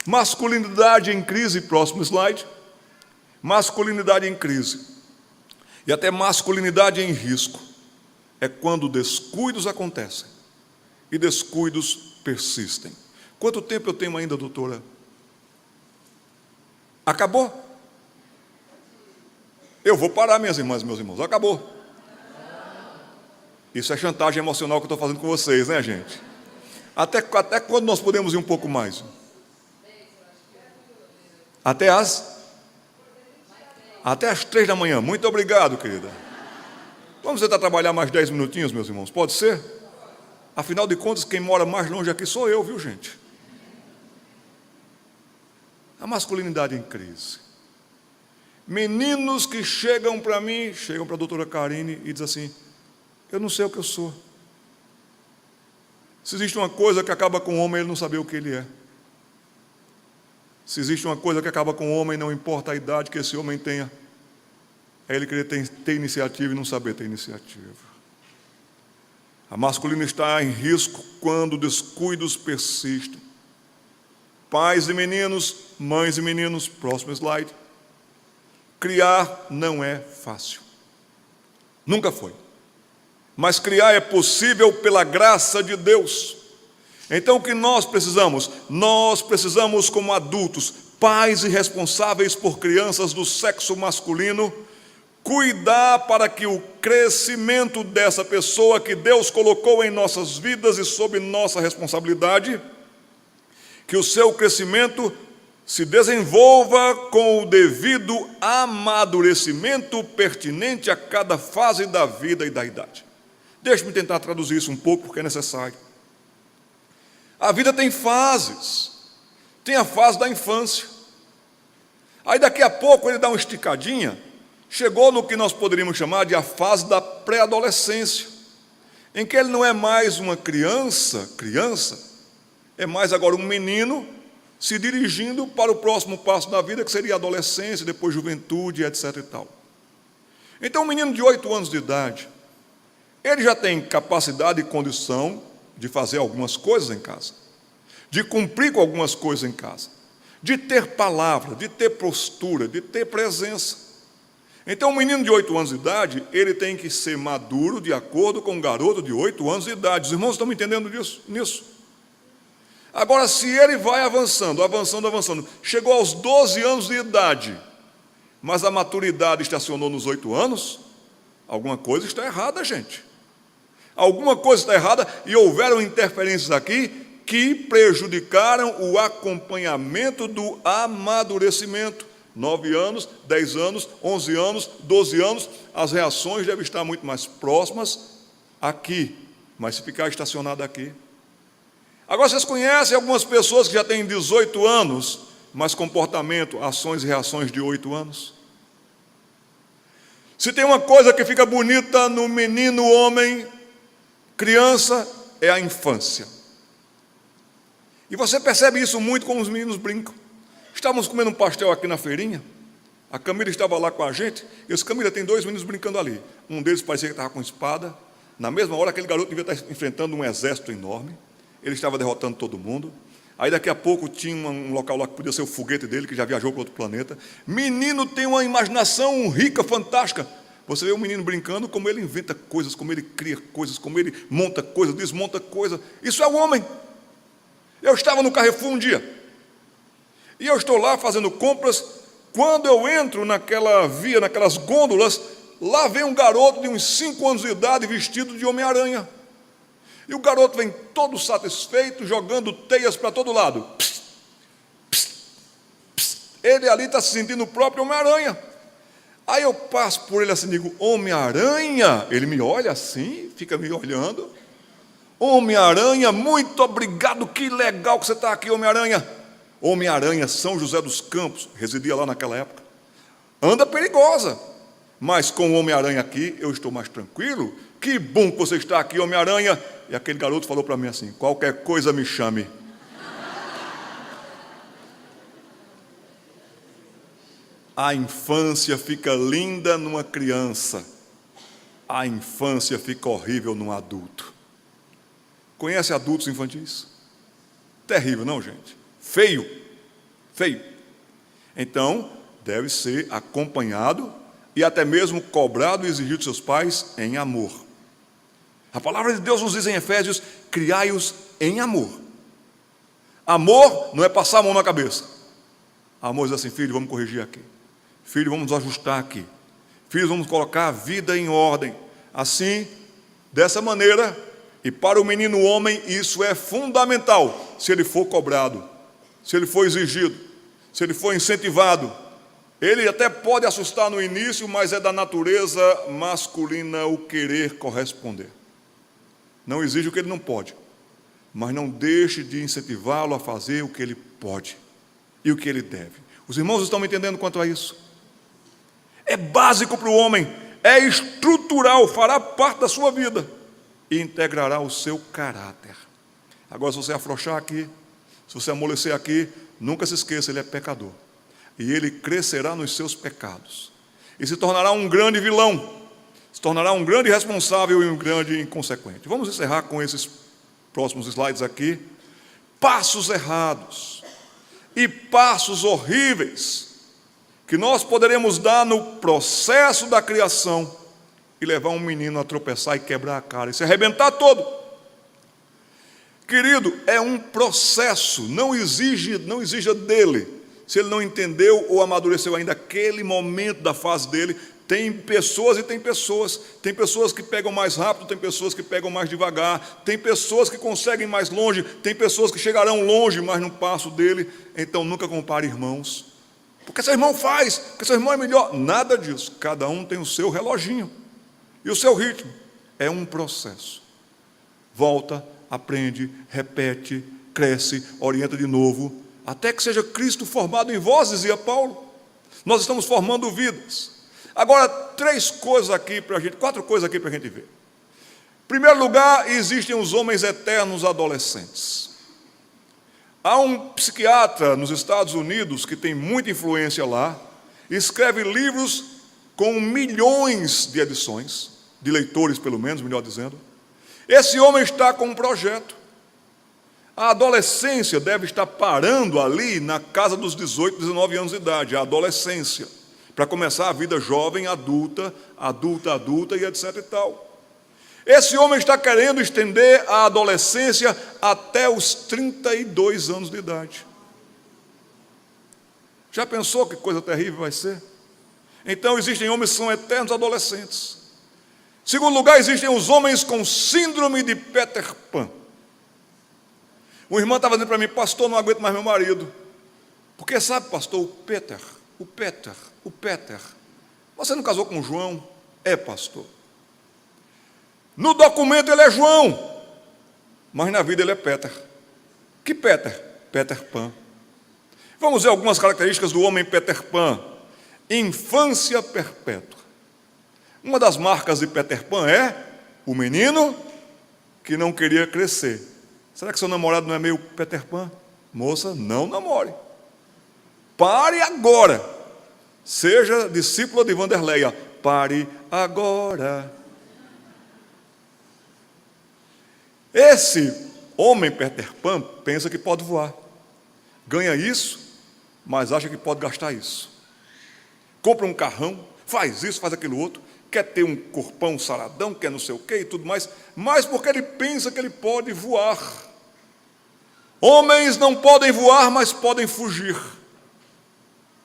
Masculinidade em crise, próximo slide. Masculinidade em crise. E até masculinidade em risco. É quando descuidos acontecem. E descuidos persistem. Quanto tempo eu tenho ainda, doutora? Acabou? Eu vou parar, minhas irmãs e meus irmãos. Acabou. Isso é chantagem emocional que eu estou fazendo com vocês, né, gente? Até quando nós podemos ir um pouco mais? Até as 3 da manhã. Muito obrigado, querida. Vamos tentar trabalhar mais 10 minutinhos, meus irmãos? Pode ser? Afinal de contas, quem mora mais longe aqui sou eu, viu, gente? A masculinidade em crise. Meninos que chegam para mim, chegam para a doutora Karine e dizem assim: eu não sei o que eu sou. Se existe uma coisa que acaba com o homem, ele não saber o que ele é. Se existe uma coisa que acaba com o homem, não importa a idade que esse homem tenha, é ele querer ter iniciativa e não saber ter iniciativa. A masculinidade está em risco quando descuidos persistem. Pais e meninos, mães e meninos, próximo slide. Criar não é fácil. Nunca foi. Mas criar é possível pela graça de Deus. Então o que nós precisamos? Nós precisamos, como adultos, pais e responsáveis por crianças do sexo masculino, cuidar para que o crescimento dessa pessoa que Deus colocou em nossas vidas e sob nossa responsabilidade, que o seu crescimento se desenvolva com o devido amadurecimento pertinente a cada fase da vida e da idade. Deixe-me tentar traduzir isso um pouco, porque é necessário. A vida tem fases. Tem a fase da infância. Aí daqui a pouco ele dá uma esticadinha, chegou no que nós poderíamos chamar de a fase da pré-adolescência, em que ele não é mais uma criança, é mais agora um menino se dirigindo para o próximo passo da vida, que seria a adolescência, depois juventude, etc. e tal. Então, um menino de 8 anos de idade, ele já tem capacidade e condição de fazer algumas coisas em casa, de cumprir com algumas coisas em casa, de ter palavra, de ter postura, de ter presença. Então, um menino de 8 anos de idade, ele tem que ser maduro de acordo com um garoto de 8 anos de idade. Os irmãos estão me entendendo nisso? Agora, se ele vai avançando, chegou aos 12 anos de idade, mas a maturidade estacionou nos 8 anos, alguma coisa está errada, gente. Alguma coisa está errada e houveram interferências aqui que prejudicaram o acompanhamento do amadurecimento. 9 anos, 10 anos, 11 anos, 12 anos, as reações devem estar muito mais próximas aqui. Mas se ficar estacionado aqui. Agora, vocês conhecem algumas pessoas que já têm 18 anos, mas comportamento, ações e reações de 8 anos? Se tem uma coisa que fica bonita no menino, homem, criança, é a infância. E você percebe isso muito como os meninos brincam. Estávamos comendo um pastel aqui na feirinha, a Camila estava lá com a gente, e eu disse, Camila, tem 2 meninos brincando ali. Um deles parecia que estava com espada. Na mesma hora, aquele garoto devia estar enfrentando um exército enorme. Ele estava derrotando todo mundo. Aí daqui a pouco tinha um local lá que podia ser o foguete dele, que já viajou para outro planeta. Menino tem uma imaginação rica, fantástica. Você vê o menino brincando, como ele inventa coisas, como ele cria coisas, como ele monta coisas, desmonta coisas. Isso é o homem. Eu estava no Carrefour um dia, e eu estou lá fazendo compras. Quando eu entro naquela via, naquelas gôndolas, lá vem um garoto de uns 5 anos de idade, vestido de Homem-Aranha. E o garoto vem todo satisfeito, jogando teias para todo lado. Psst, psst, psst. Ele ali está se sentindo o próprio Homem-Aranha. Aí eu passo por ele assim e digo, Homem-Aranha? Ele me olha assim, fica me olhando. Homem-Aranha, muito obrigado, que legal que você está aqui, Homem-Aranha. Homem-Aranha, São José dos Campos, residia lá naquela época. Anda perigosa, mas com o Homem-Aranha aqui eu estou mais tranquilo. Que bom que você está aqui, Homem-Aranha. E aquele garoto falou para mim assim, qualquer coisa me chame. A infância fica linda numa criança, a infância fica horrível num adulto. Conhece adultos infantis? Terrível, não, gente? Feio, feio. Então, deve ser acompanhado e até mesmo cobrado e exigido de seus pais em amor. A palavra de Deus nos diz em Efésios, criai-os em amor. Amor não é passar a mão na cabeça. Amor diz assim, filho, vamos corrigir aqui. Filho, vamos ajustar aqui. Filhos, vamos colocar a vida em ordem. Assim, dessa maneira, e para o menino homem, isso é fundamental, se ele for cobrado, se ele for exigido, se ele for incentivado. Ele até pode assustar no início, mas é da natureza masculina o querer corresponder. Não exige o que ele não pode, mas não deixe de incentivá-lo a fazer o que ele pode e o que ele deve. Os irmãos estão me entendendo quanto a isso? É básico para o homem, é estrutural, fará parte da sua vida e integrará o seu caráter. Agora, se você afrouxar aqui, se você amolecer aqui, nunca se esqueça, ele é pecador. E ele crescerá nos seus pecados. E se tornará um grande vilão. Se tornará um grande responsável e um grande inconsequente. Vamos encerrar com esses próximos slides aqui. Passos errados e passos horríveis que nós poderemos dar no processo da criação e levar um menino a tropeçar e quebrar a cara e se arrebentar todo. Querido, é um processo, não exija dele, se ele não entendeu ou amadureceu ainda aquele momento da fase dele. Tem pessoas e tem pessoas que pegam mais rápido, tem pessoas que pegam mais devagar, tem pessoas que conseguem mais longe, tem pessoas que chegarão longe, mas no passo dele. Então nunca compare irmãos, porque seu irmão faz, porque seu irmão é melhor. Nada disso, cada um tem o seu reloginho e o seu ritmo. É um processo. Volta, aprende, repete, cresce, orienta de novo, até que seja Cristo formado em vós, dizia Paulo. Nós estamos formando vidas. Agora, 4 coisas aqui para a gente ver. Em primeiro lugar, existem os homens eternos adolescentes. Há um psiquiatra nos Estados Unidos, que tem muita influência lá, escreve livros com milhões de edições, de leitores pelo menos, melhor dizendo. Esse homem está com um projeto. A adolescência deve estar parando ali na casa dos 18, 19 anos de idade, a adolescência, para começar a vida jovem, adulta e etc e tal. Esse homem está querendo estender a adolescência até os 32 anos de idade. Já pensou que coisa terrível vai ser? Então existem homens que são eternos adolescentes. Em segundo lugar, existem os homens com síndrome de Peter Pan. Uma irmã estava dizendo para mim, pastor, não aguento mais meu marido. Porque sabe, pastor, o Peter. Você não casou com o João? É, pastor. No documento ele é João, mas na vida ele é Peter. Que Peter? Peter Pan. Vamos ver algumas características do homem Peter Pan. Infância perpétua. Uma das marcas de Peter Pan é o menino que não queria crescer. Será que seu namorado não é meio Peter Pan? Moça, não namore. Pare agora. Seja discípula de Vanderleia. Pare agora. Esse homem Peter Pan pensa que pode voar. Ganha isso, mas acha que pode gastar isso. Compra um carrão, faz isso, faz aquilo outro, quer ter um corpão saradão, quer não sei o quê e tudo mais, mas porque ele pensa que ele pode voar. Homens não podem voar, mas podem fugir.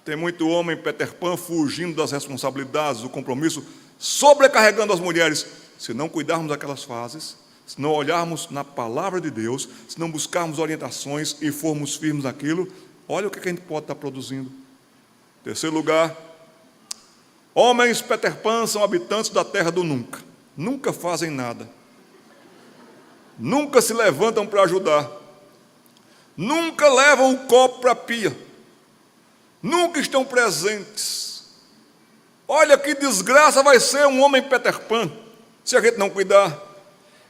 Tem muito homem Peter Pan fugindo das responsabilidades, do compromisso, sobrecarregando as mulheres. Se não cuidarmos daquelas fases, se não olharmos na palavra de Deus, se não buscarmos orientações e formos firmes naquilo, olha o que a gente pode estar produzindo. Terceiro lugar, homens Peter Pan são habitantes da terra do nunca. Nunca fazem nada. Nunca se levantam para ajudar. Nunca levam o copo para a pia. Nunca estão presentes. Olha que desgraça vai ser um homem Peter Pan, se a gente não cuidar.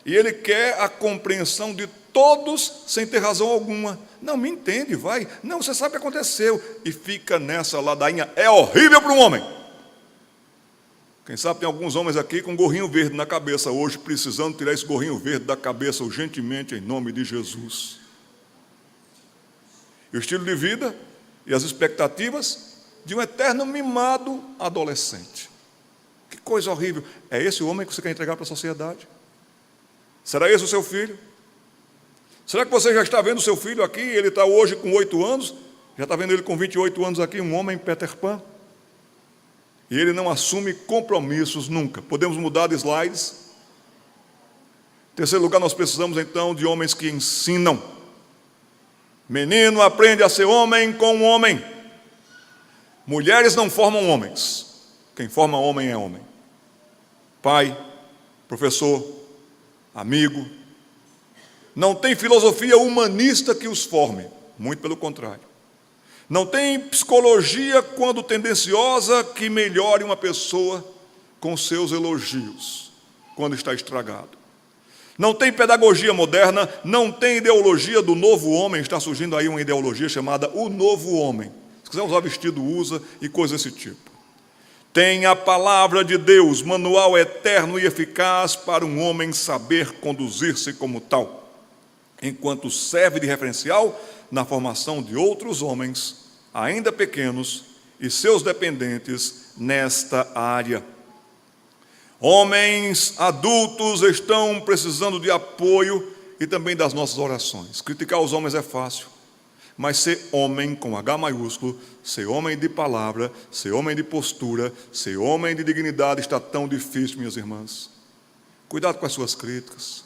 E ele quer a compreensão de todos sem ter razão alguma. Não, me entende, vai. Não, você sabe o que aconteceu. E fica nessa ladainha. É horrível para um homem. Quem sabe tem alguns homens aqui com gorrinho verde na cabeça hoje, precisando tirar esse gorrinho verde da cabeça urgentemente, em nome de Jesus. E o estilo de vida e as expectativas de um eterno mimado adolescente. Que coisa horrível. É esse o homem que você quer entregar para a sociedade? Será esse o seu filho? Será que você já está vendo o seu filho aqui? Ele está hoje com 8 anos, já está vendo ele com 28 anos aqui, um homem Peter Pan? E ele não assume compromissos nunca. Podemos mudar de slides. Em terceiro lugar, nós precisamos então de homens que ensinam. Menino aprende a ser homem com um homem. Mulheres não formam homens. Quem forma homem é homem. Pai, professor, amigo. Não tem filosofia humanista que os forme, muito pelo contrário. Não tem psicologia, quando tendenciosa, que melhore uma pessoa com seus elogios, quando está estragado. Não tem pedagogia moderna, não tem ideologia do novo homem. Está surgindo aí uma ideologia chamada o novo homem. Se quiser usar vestido, usa, e coisa desse tipo. Tem a palavra de Deus, manual eterno e eficaz para um homem saber conduzir-se como tal, enquanto serve de referencial na formação de outros homens, ainda pequenos, e seus dependentes nesta área. Homens adultos estão precisando de apoio e também das nossas orações. Criticar os homens é fácil, mas ser homem com H maiúsculo, ser homem de palavra, ser homem de postura, ser homem de dignidade está tão difícil, minhas irmãs. Cuidado com as suas críticas,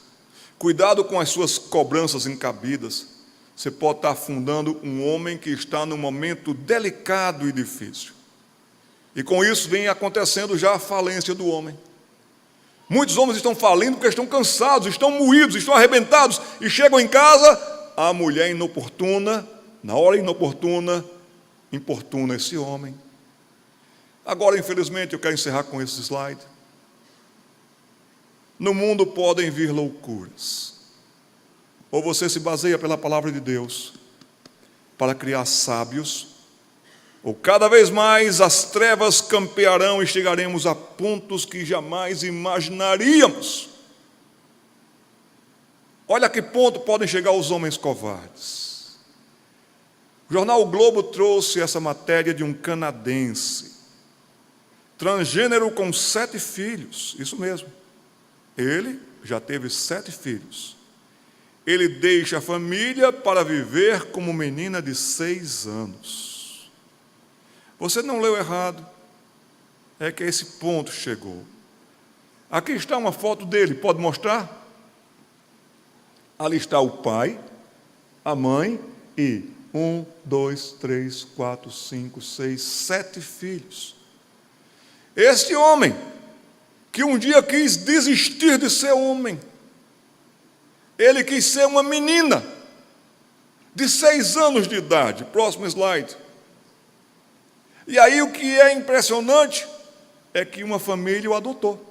cuidado com as suas cobranças incabidas. Você pode estar afundando um homem que está num momento delicado e difícil. E com isso vem acontecendo já a falência do homem. Muitos homens estão falindo porque estão cansados, estão moídos, estão arrebentados, e chegam em casa, a mulher inoportuna, na hora inoportuna, importuna esse homem. Agora, infelizmente, eu quero encerrar com esse slide. No mundo podem vir loucuras. Ou você se baseia pela palavra de Deus para criar sábios, ou cada vez mais as trevas campearão e chegaremos a pontos que jamais imaginaríamos. Olha a que ponto podem chegar os homens covardes. O jornal O Globo trouxe essa matéria de um canadense, transgênero com 7 filhos, isso mesmo. Ele já teve 7 filhos. Ele deixa a família para viver como menina de 6 anos. Você não leu errado, é que a esse ponto chegou. Aqui está uma foto dele, pode mostrar? Ali está o pai, a mãe e 1, 2, 3, 4, 5, 6, 7 filhos. Este homem, que um dia quis desistir de ser homem, Ele quis ser uma menina de 6 anos de idade. Próximo slide. E aí o que é impressionante é que uma família o adotou.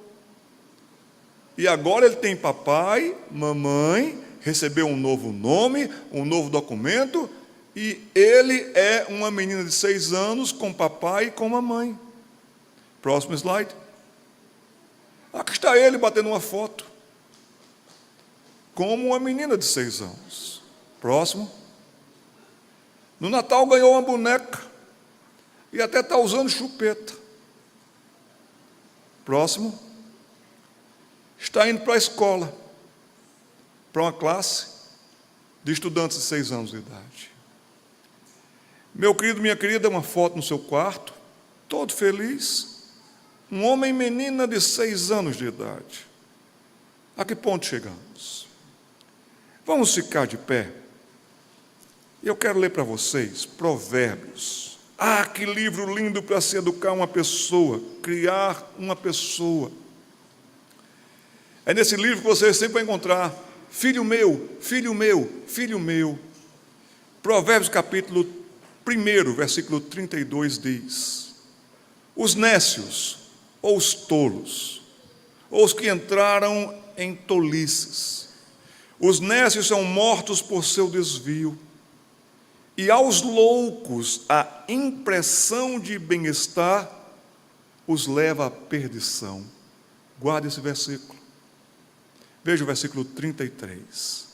E agora ele tem papai, mamãe, recebeu um novo nome, um novo documento, e ele é uma menina de 6 anos com papai e com mamãe. Próximo slide. Aqui está ele batendo uma foto, como uma menina de 6 anos. Próximo. No Natal ganhou uma boneca, e até está usando chupeta. Próximo. Está indo para a escola, para uma classe de estudantes de 6 anos de idade. Meu querido, minha querida, uma foto no seu quarto, todo feliz, um homem e menina de 6 anos de idade. A que ponto chegamos? Vamos ficar de pé. E eu quero ler para vocês Provérbios. Ah, que livro lindo para se educar uma pessoa, criar uma pessoa. É nesse livro que você sempre vai encontrar: filho meu, filho meu, filho meu. Provérbios capítulo 1, versículo 32 diz: os nécios, ou os tolos, ou os que entraram em tolices, os nécios são mortos por seu desvio, e aos loucos a impressão de bem-estar os leva à perdição. Guarde esse versículo. Veja o versículo 33.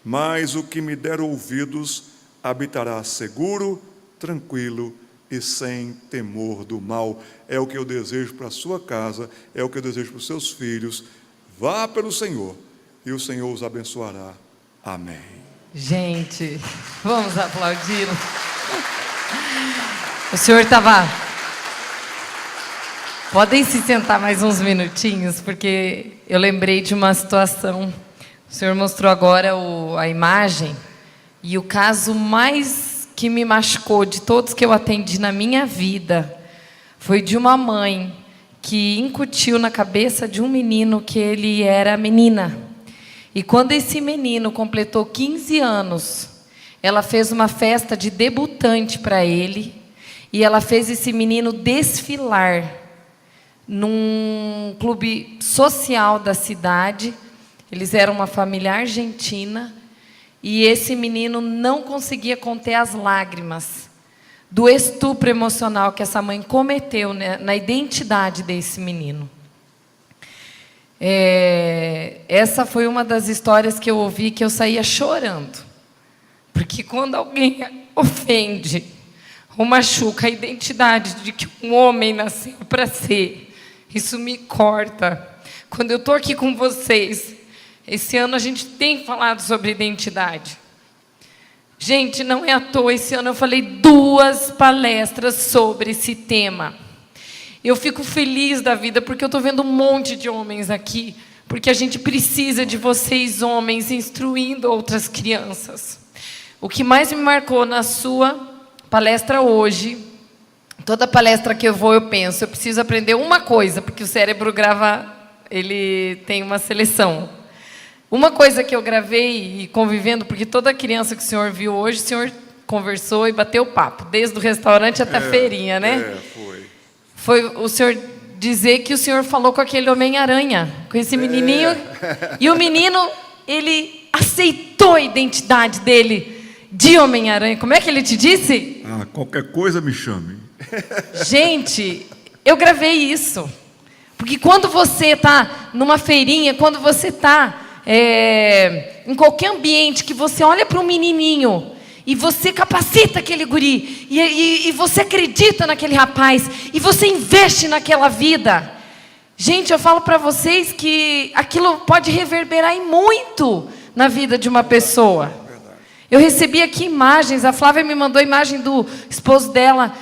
Mas o que me der ouvidos habitará seguro, tranquilo e sem temor do mal. É o que eu desejo para a sua casa, é o que eu desejo para os seus filhos. Vá pelo Senhor e o Senhor os abençoará. Amém. Gente, vamos aplaudi-lo. O senhor estava... Podem se sentar mais uns minutinhos, porque eu lembrei de uma situação. O senhor mostrou agora a imagem, e o caso mais que me machucou de todos que eu atendi na minha vida foi de uma mãe que incutiu na cabeça de um menino que ele era menina. E quando esse menino completou 15 anos, ela fez uma festa de debutante para ele, e ela fez esse menino desfilar num clube social da cidade. Eles eram uma família argentina, e esse menino não conseguia conter as lágrimas do estupro emocional que essa mãe cometeu, né, na identidade desse menino. Essa foi uma das histórias que eu ouvi que eu saía chorando, porque quando alguém ofende ou machuca a identidade de que um homem nasceu para ser, isso me corta. Quando eu estou aqui com vocês, esse ano a gente tem falado sobre identidade. Gente, não é à toa, esse ano eu falei 2 palestras sobre esse tema. Eu fico feliz da vida, porque eu estou vendo um monte de homens aqui, porque a gente precisa de vocês, homens, instruindo outras crianças. O que mais me marcou na sua palestra hoje, toda palestra que eu vou, eu penso, eu preciso aprender uma coisa, porque o cérebro grava, ele tem uma seleção. Uma coisa que eu gravei e convivendo, porque toda criança que o senhor viu hoje, o senhor conversou e bateu papo, desde o restaurante até a feirinha, né? Foi o senhor dizer que o senhor falou com aquele Homem-Aranha, com esse menininho, e o menino, ele aceitou a identidade dele de Homem-Aranha. Como é que ele te disse? Ah, qualquer coisa me chame. Gente, eu gravei isso, porque quando você está numa feirinha, quando você está em qualquer ambiente, que você olha para um menininho e você capacita aquele guri, e você acredita naquele rapaz, e você investe naquela vida. Gente, eu falo para vocês que aquilo pode reverberar em muito na vida de uma pessoa. Eu recebi aqui imagens, a Flávia me mandou a imagem do esposo dela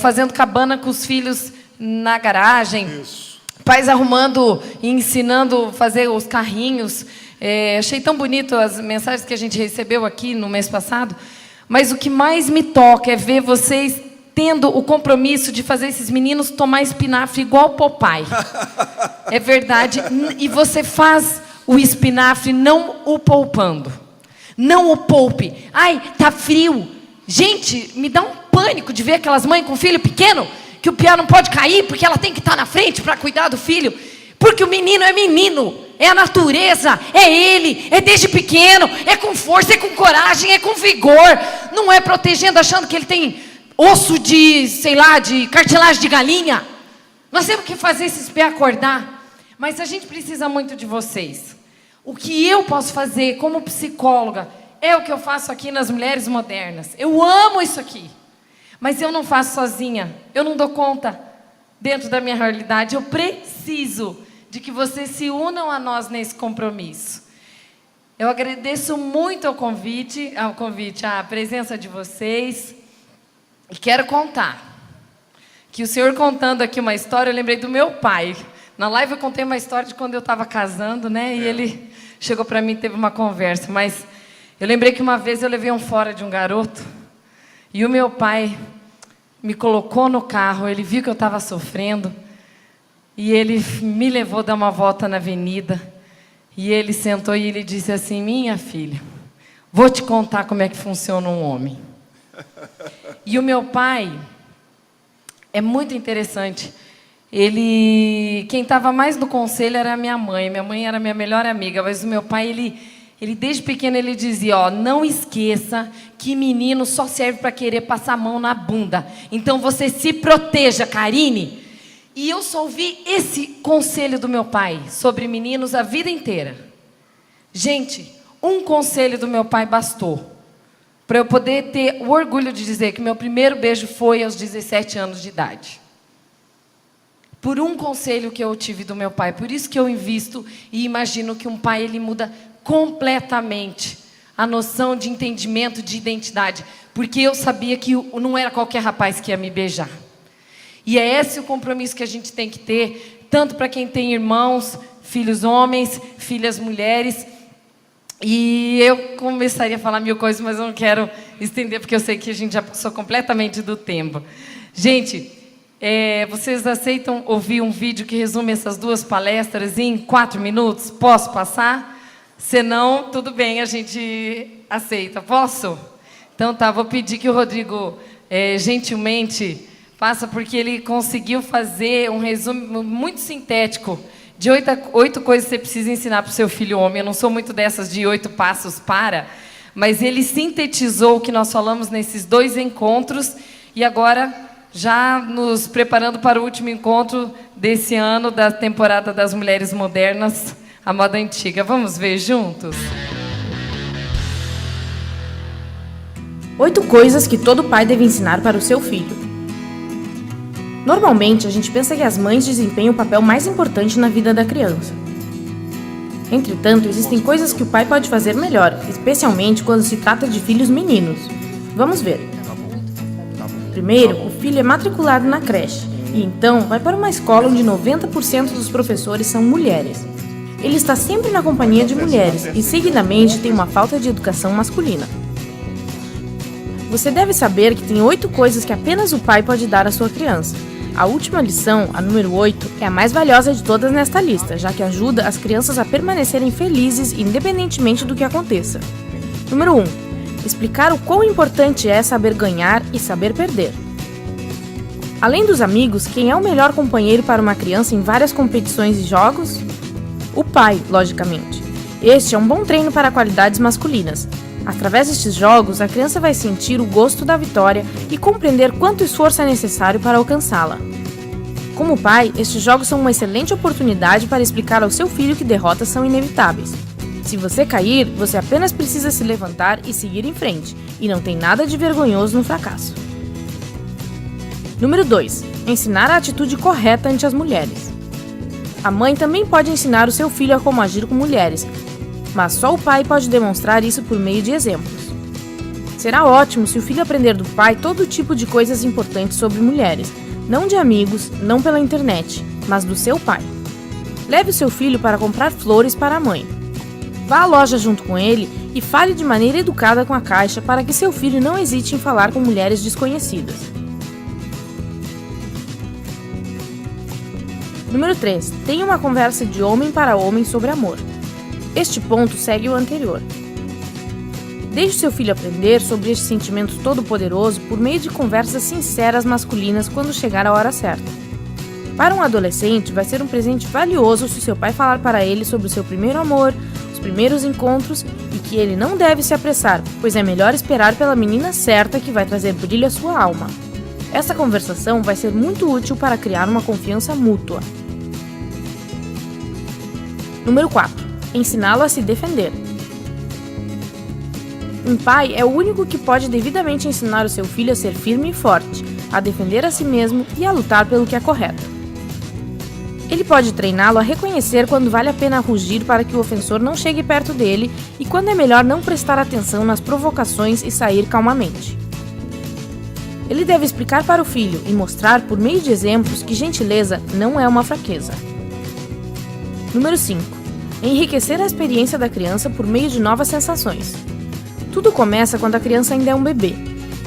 fazendo cabana com os filhos na garagem. Isso. Pais arrumando e ensinando a fazer os carrinhos. Achei tão bonito as mensagens que a gente recebeu aqui no mês passado. Mas o que mais me toca é ver vocês tendo o compromisso de fazer esses meninos tomar espinafre igual o Popeye. É verdade. E você faz o espinafre não o poupando. Não o poupe. Ai, tá frio. Gente, me dá um pânico de ver aquelas mães com filho pequeno, que o piano não pode cair porque ela tem que estar na frente para cuidar do filho. Porque o menino é menino, é a natureza, é ele, é desde pequeno, é com força, é com coragem, é com vigor. Não é protegendo, achando que ele tem osso de, sei lá, de cartilagem de galinha. Nós temos que fazer esses pés acordar. Mas a gente precisa muito de vocês. O que eu posso fazer como psicóloga é o que eu faço aqui nas Mulheres Modernas. Eu amo isso aqui. Mas eu não faço sozinha. Eu não dou conta dentro da minha realidade. Eu preciso de que vocês se unam a nós nesse compromisso. Eu agradeço muito ao convite, a presença de vocês. E quero contar que o senhor contando aqui uma história, eu lembrei do meu pai. Na live eu contei uma história de quando eu estava casando, né? E ele chegou para mim e teve uma conversa. Mas eu lembrei que uma vez eu levei um fora de um garoto. E o meu pai me colocou no carro. Ele viu que eu estava sofrendo. E ele me levou a dar uma volta na avenida. E ele sentou e ele disse assim: minha filha, vou te contar como é que funciona um homem. E o meu pai é muito interessante. Quem estava mais no conselho era a minha mãe. Minha mãe era a minha melhor amiga, mas o meu pai, ele desde pequeno, ele dizia, ó, não esqueça que menino só serve para querer passar a mão na bunda. Então você se proteja, Karine. E eu só ouvi esse conselho do meu pai sobre meninos a vida inteira. Gente, um conselho do meu pai bastou para eu poder ter o orgulho de dizer que meu primeiro beijo foi aos 17 anos de idade. Por um conselho que eu tive do meu pai. Por isso que eu invisto e imagino que um pai, ele muda completamente a noção de entendimento, de identidade. Porque eu sabia que não era qualquer rapaz que ia me beijar. E é esse o compromisso que a gente tem que ter, tanto para quem tem irmãos, filhos homens, filhas mulheres. E eu começaria a falar mil coisas, mas eu não quero estender, porque eu sei que a gente já passou completamente do tempo. Gente, vocês aceitam ouvir um vídeo que resume essas duas palestras em 4 minutos? Posso passar? Se não, tudo bem, a gente aceita. Posso? Então tá, vou pedir que o Rodrigo gentilmente faça, porque ele conseguiu fazer um resumo muito sintético de 8 coisas que você precisa ensinar para o seu filho homem. Eu não sou muito dessas de 8 passos para, mas ele sintetizou o que nós falamos nesses 2 encontros e agora, já nos preparando para o último encontro desse ano, da temporada das Mulheres Modernas, a moda antiga. Vamos ver juntos? 8 coisas que todo pai deve ensinar para o seu filho. Normalmente, a gente pensa que as mães desempenham o papel mais importante na vida da criança. Entretanto, existem coisas que o pai pode fazer melhor, especialmente quando se trata de filhos meninos. Vamos ver. Primeiro, o filho é matriculado na creche, e então vai para uma escola onde 90% dos professores são mulheres. Ele está sempre na companhia de mulheres e, seguidamente, tem uma falta de educação masculina. Você deve saber que tem 8 coisas que apenas o pai pode dar à sua criança. A última lição, a número 8, é a mais valiosa de todas nesta lista, já que ajuda as crianças a permanecerem felizes independentemente do que aconteça. Número 1. Explicar o quão importante é saber ganhar e saber perder. Além dos amigos, quem é o melhor companheiro para uma criança em várias competições e jogos? O pai, logicamente. Este é um bom treino para qualidades masculinas. Através destes jogos, a criança vai sentir o gosto da vitória e compreender quanto esforço é necessário para alcançá-la. Como pai, estes jogos são uma excelente oportunidade para explicar ao seu filho que derrotas são inevitáveis. Se você cair, você apenas precisa se levantar e seguir em frente, e não tem nada de vergonhoso no fracasso. Número 2. Ensinar a atitude correta ante as mulheres. A mãe também pode ensinar o seu filho a como agir com mulheres, mas só o pai pode demonstrar isso por meio de exemplos. Será ótimo se o filho aprender do pai todo tipo de coisas importantes sobre mulheres, não de amigos, não pela internet, mas do seu pai. Leve o seu filho para comprar flores para a mãe. Vá à loja junto com ele e fale de maneira educada com a caixa para que seu filho não hesite em falar com mulheres desconhecidas. Número 3. Tenha uma conversa de homem para homem sobre amor. Este ponto segue o anterior. Deixe seu filho aprender sobre este sentimento todo-poderoso por meio de conversas sinceras masculinas quando chegar a hora certa. Para um adolescente, vai ser um presente valioso se seu pai falar para ele sobre o seu primeiro amor, os primeiros encontros e que ele não deve se apressar, pois é melhor esperar pela menina certa que vai trazer brilho à sua alma. Essa conversação vai ser muito útil para criar uma confiança mútua. Número 4. Ensiná-lo a se defender. Um pai é o único que pode devidamente ensinar o seu filho a ser firme e forte, a defender a si mesmo e a lutar pelo que é correto. Ele pode treiná-lo a reconhecer quando vale a pena rugir para que o ofensor não chegue perto dele e quando é melhor não prestar atenção nas provocações e sair calmamente. Ele deve explicar para o filho e mostrar por meio de exemplos que gentileza não é uma fraqueza. Número 5. Enriquecer a experiência da criança por meio de novas sensações. Tudo começa quando a criança ainda é um bebê.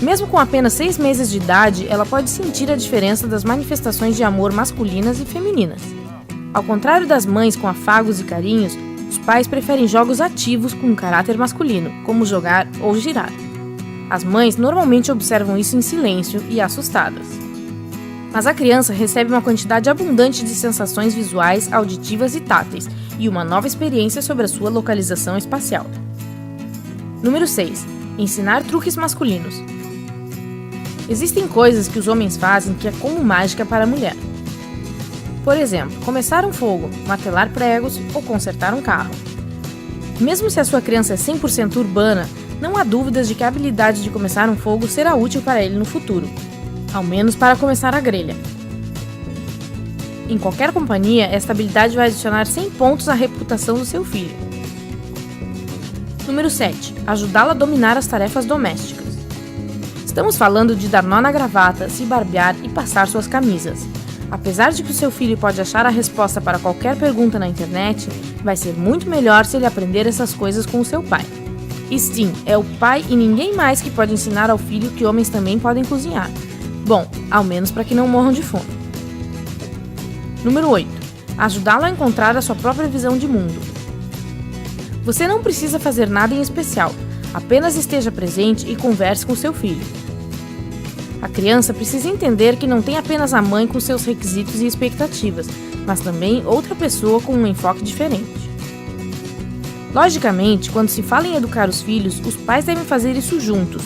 Mesmo com apenas 6 meses de idade, ela pode sentir a diferença das manifestações de amor masculinas e femininas. Ao contrário das mães com afagos e carinhos, os pais preferem jogos ativos com um caráter masculino, como jogar ou girar. As mães normalmente observam isso em silêncio e assustadas. Mas a criança recebe uma quantidade abundante de sensações visuais, auditivas e táteis, e uma nova experiência sobre a sua localização espacial. Número 6. Ensinar truques masculinos. Existem coisas que os homens fazem que é como mágica para a mulher. Por exemplo, começar um fogo, martelar pregos ou consertar um carro. Mesmo se a sua criança é 100% urbana, não há dúvidas de que a habilidade de começar um fogo será útil para ele no futuro, ao menos para começar a grelha. Em qualquer companhia, esta habilidade vai adicionar 100 pontos à reputação do seu filho. Número 7. Ajudá-lo a dominar as tarefas domésticas. Estamos falando de dar nó na gravata, se barbear e passar suas camisas. Apesar de que o seu filho pode achar a resposta para qualquer pergunta na internet, vai ser muito melhor se ele aprender essas coisas com o seu pai. E sim, é o pai e ninguém mais que pode ensinar ao filho que homens também podem cozinhar. Bom, ao menos para que não morram de fome. Número 8. Ajudá-lo a encontrar a sua própria visão de mundo. Você não precisa fazer nada em especial, apenas esteja presente e converse com seu filho. A criança precisa entender que não tem apenas a mãe com seus requisitos e expectativas, mas também outra pessoa com um enfoque diferente. Logicamente, quando se fala em educar os filhos, os pais devem fazer isso juntos,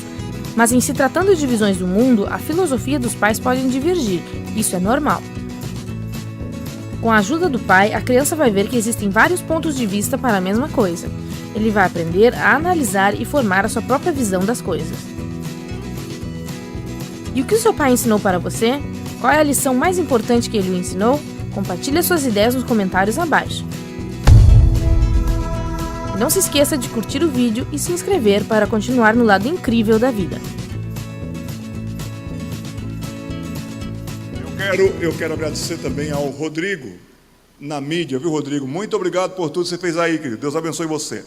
mas em se tratando de visões do mundo, a filosofia dos pais pode divergir, isso é normal. Com a ajuda do pai, a criança vai ver que existem vários pontos de vista para a mesma coisa. Ele vai aprender a analisar e formar a sua própria visão das coisas. E o que o seu pai ensinou para você? Qual é a lição mais importante que ele o ensinou? Compartilhe suas ideias nos comentários abaixo. E não se esqueça de curtir o vídeo e se inscrever para continuar no lado incrível da vida. Eu quero agradecer também ao Rodrigo, na mídia, viu, Rodrigo? Muito obrigado por tudo que você fez aí, querido. Deus abençoe você.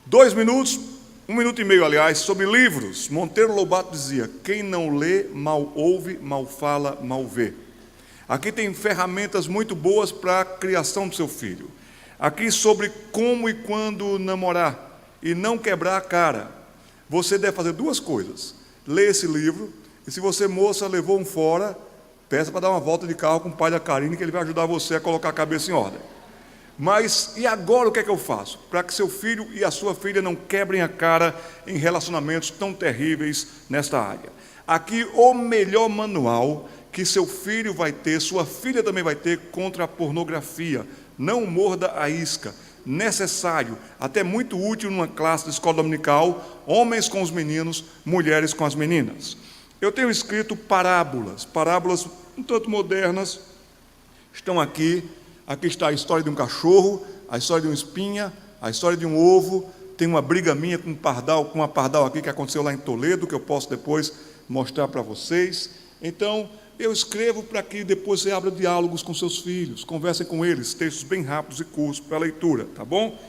2 minutos, 1 minuto e meio, aliás, sobre livros. Monteiro Lobato dizia: quem não lê, mal ouve, mal fala, mal vê. Aqui tem ferramentas muito boas para a criação do seu filho. Aqui sobre como e quando namorar e não quebrar a cara. Você deve fazer 2 coisas. Ler esse livro, e se você, moça, levou um fora, peça para dar uma volta de carro com o pai da Karine, que ele vai ajudar você a colocar a cabeça em ordem. Mas, e agora o que é que eu faço? Para que seu filho e a sua filha não quebrem a cara em relacionamentos tão terríveis nesta área. Aqui o melhor manual que seu filho vai ter, sua filha também vai ter contra a pornografia. Não morda a isca. Necessário, até muito útil numa classe de escola dominical, homens com os meninos, mulheres com as meninas. Eu tenho escrito parábolas um tanto modernas, estão aqui. Aqui está a história de um cachorro, a história de uma espinha, a história de um ovo. Tem uma briga minha com uma pardal aqui que aconteceu lá em Toledo, que eu posso depois mostrar para vocês. Então, eu escrevo para que depois você abra diálogos com seus filhos, conversem com eles, textos bem rápidos e curtos para leitura, tá bom?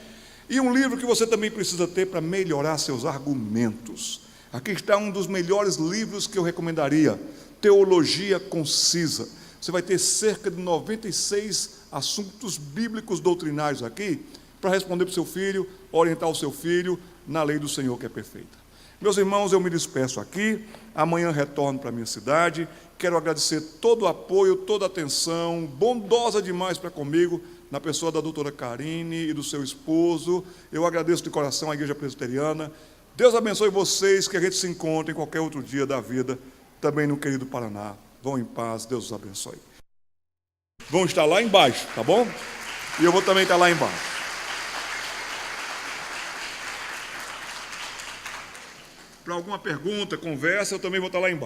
E um livro que você também precisa ter para melhorar seus argumentos. Aqui está um dos melhores livros que eu recomendaria, Teologia Concisa. Você vai ter cerca de 96 assuntos bíblicos doutrinários aqui, para responder para o seu filho, orientar o seu filho na lei do Senhor que é perfeita. Meus irmãos, eu me despeço aqui, amanhã retorno para a minha cidade, quero agradecer todo o apoio, toda a atenção, bondosa demais para comigo, na pessoa da doutora Karine e do seu esposo. Eu agradeço de coração à Igreja Presbiteriana. Deus abençoe vocês, que a gente se encontre em qualquer outro dia da vida, também no querido Paraná. Vão em paz, Deus os abençoe. Vão estar lá embaixo, tá bom? E eu vou também estar lá embaixo. Para alguma pergunta, conversa, eu também vou estar lá embaixo.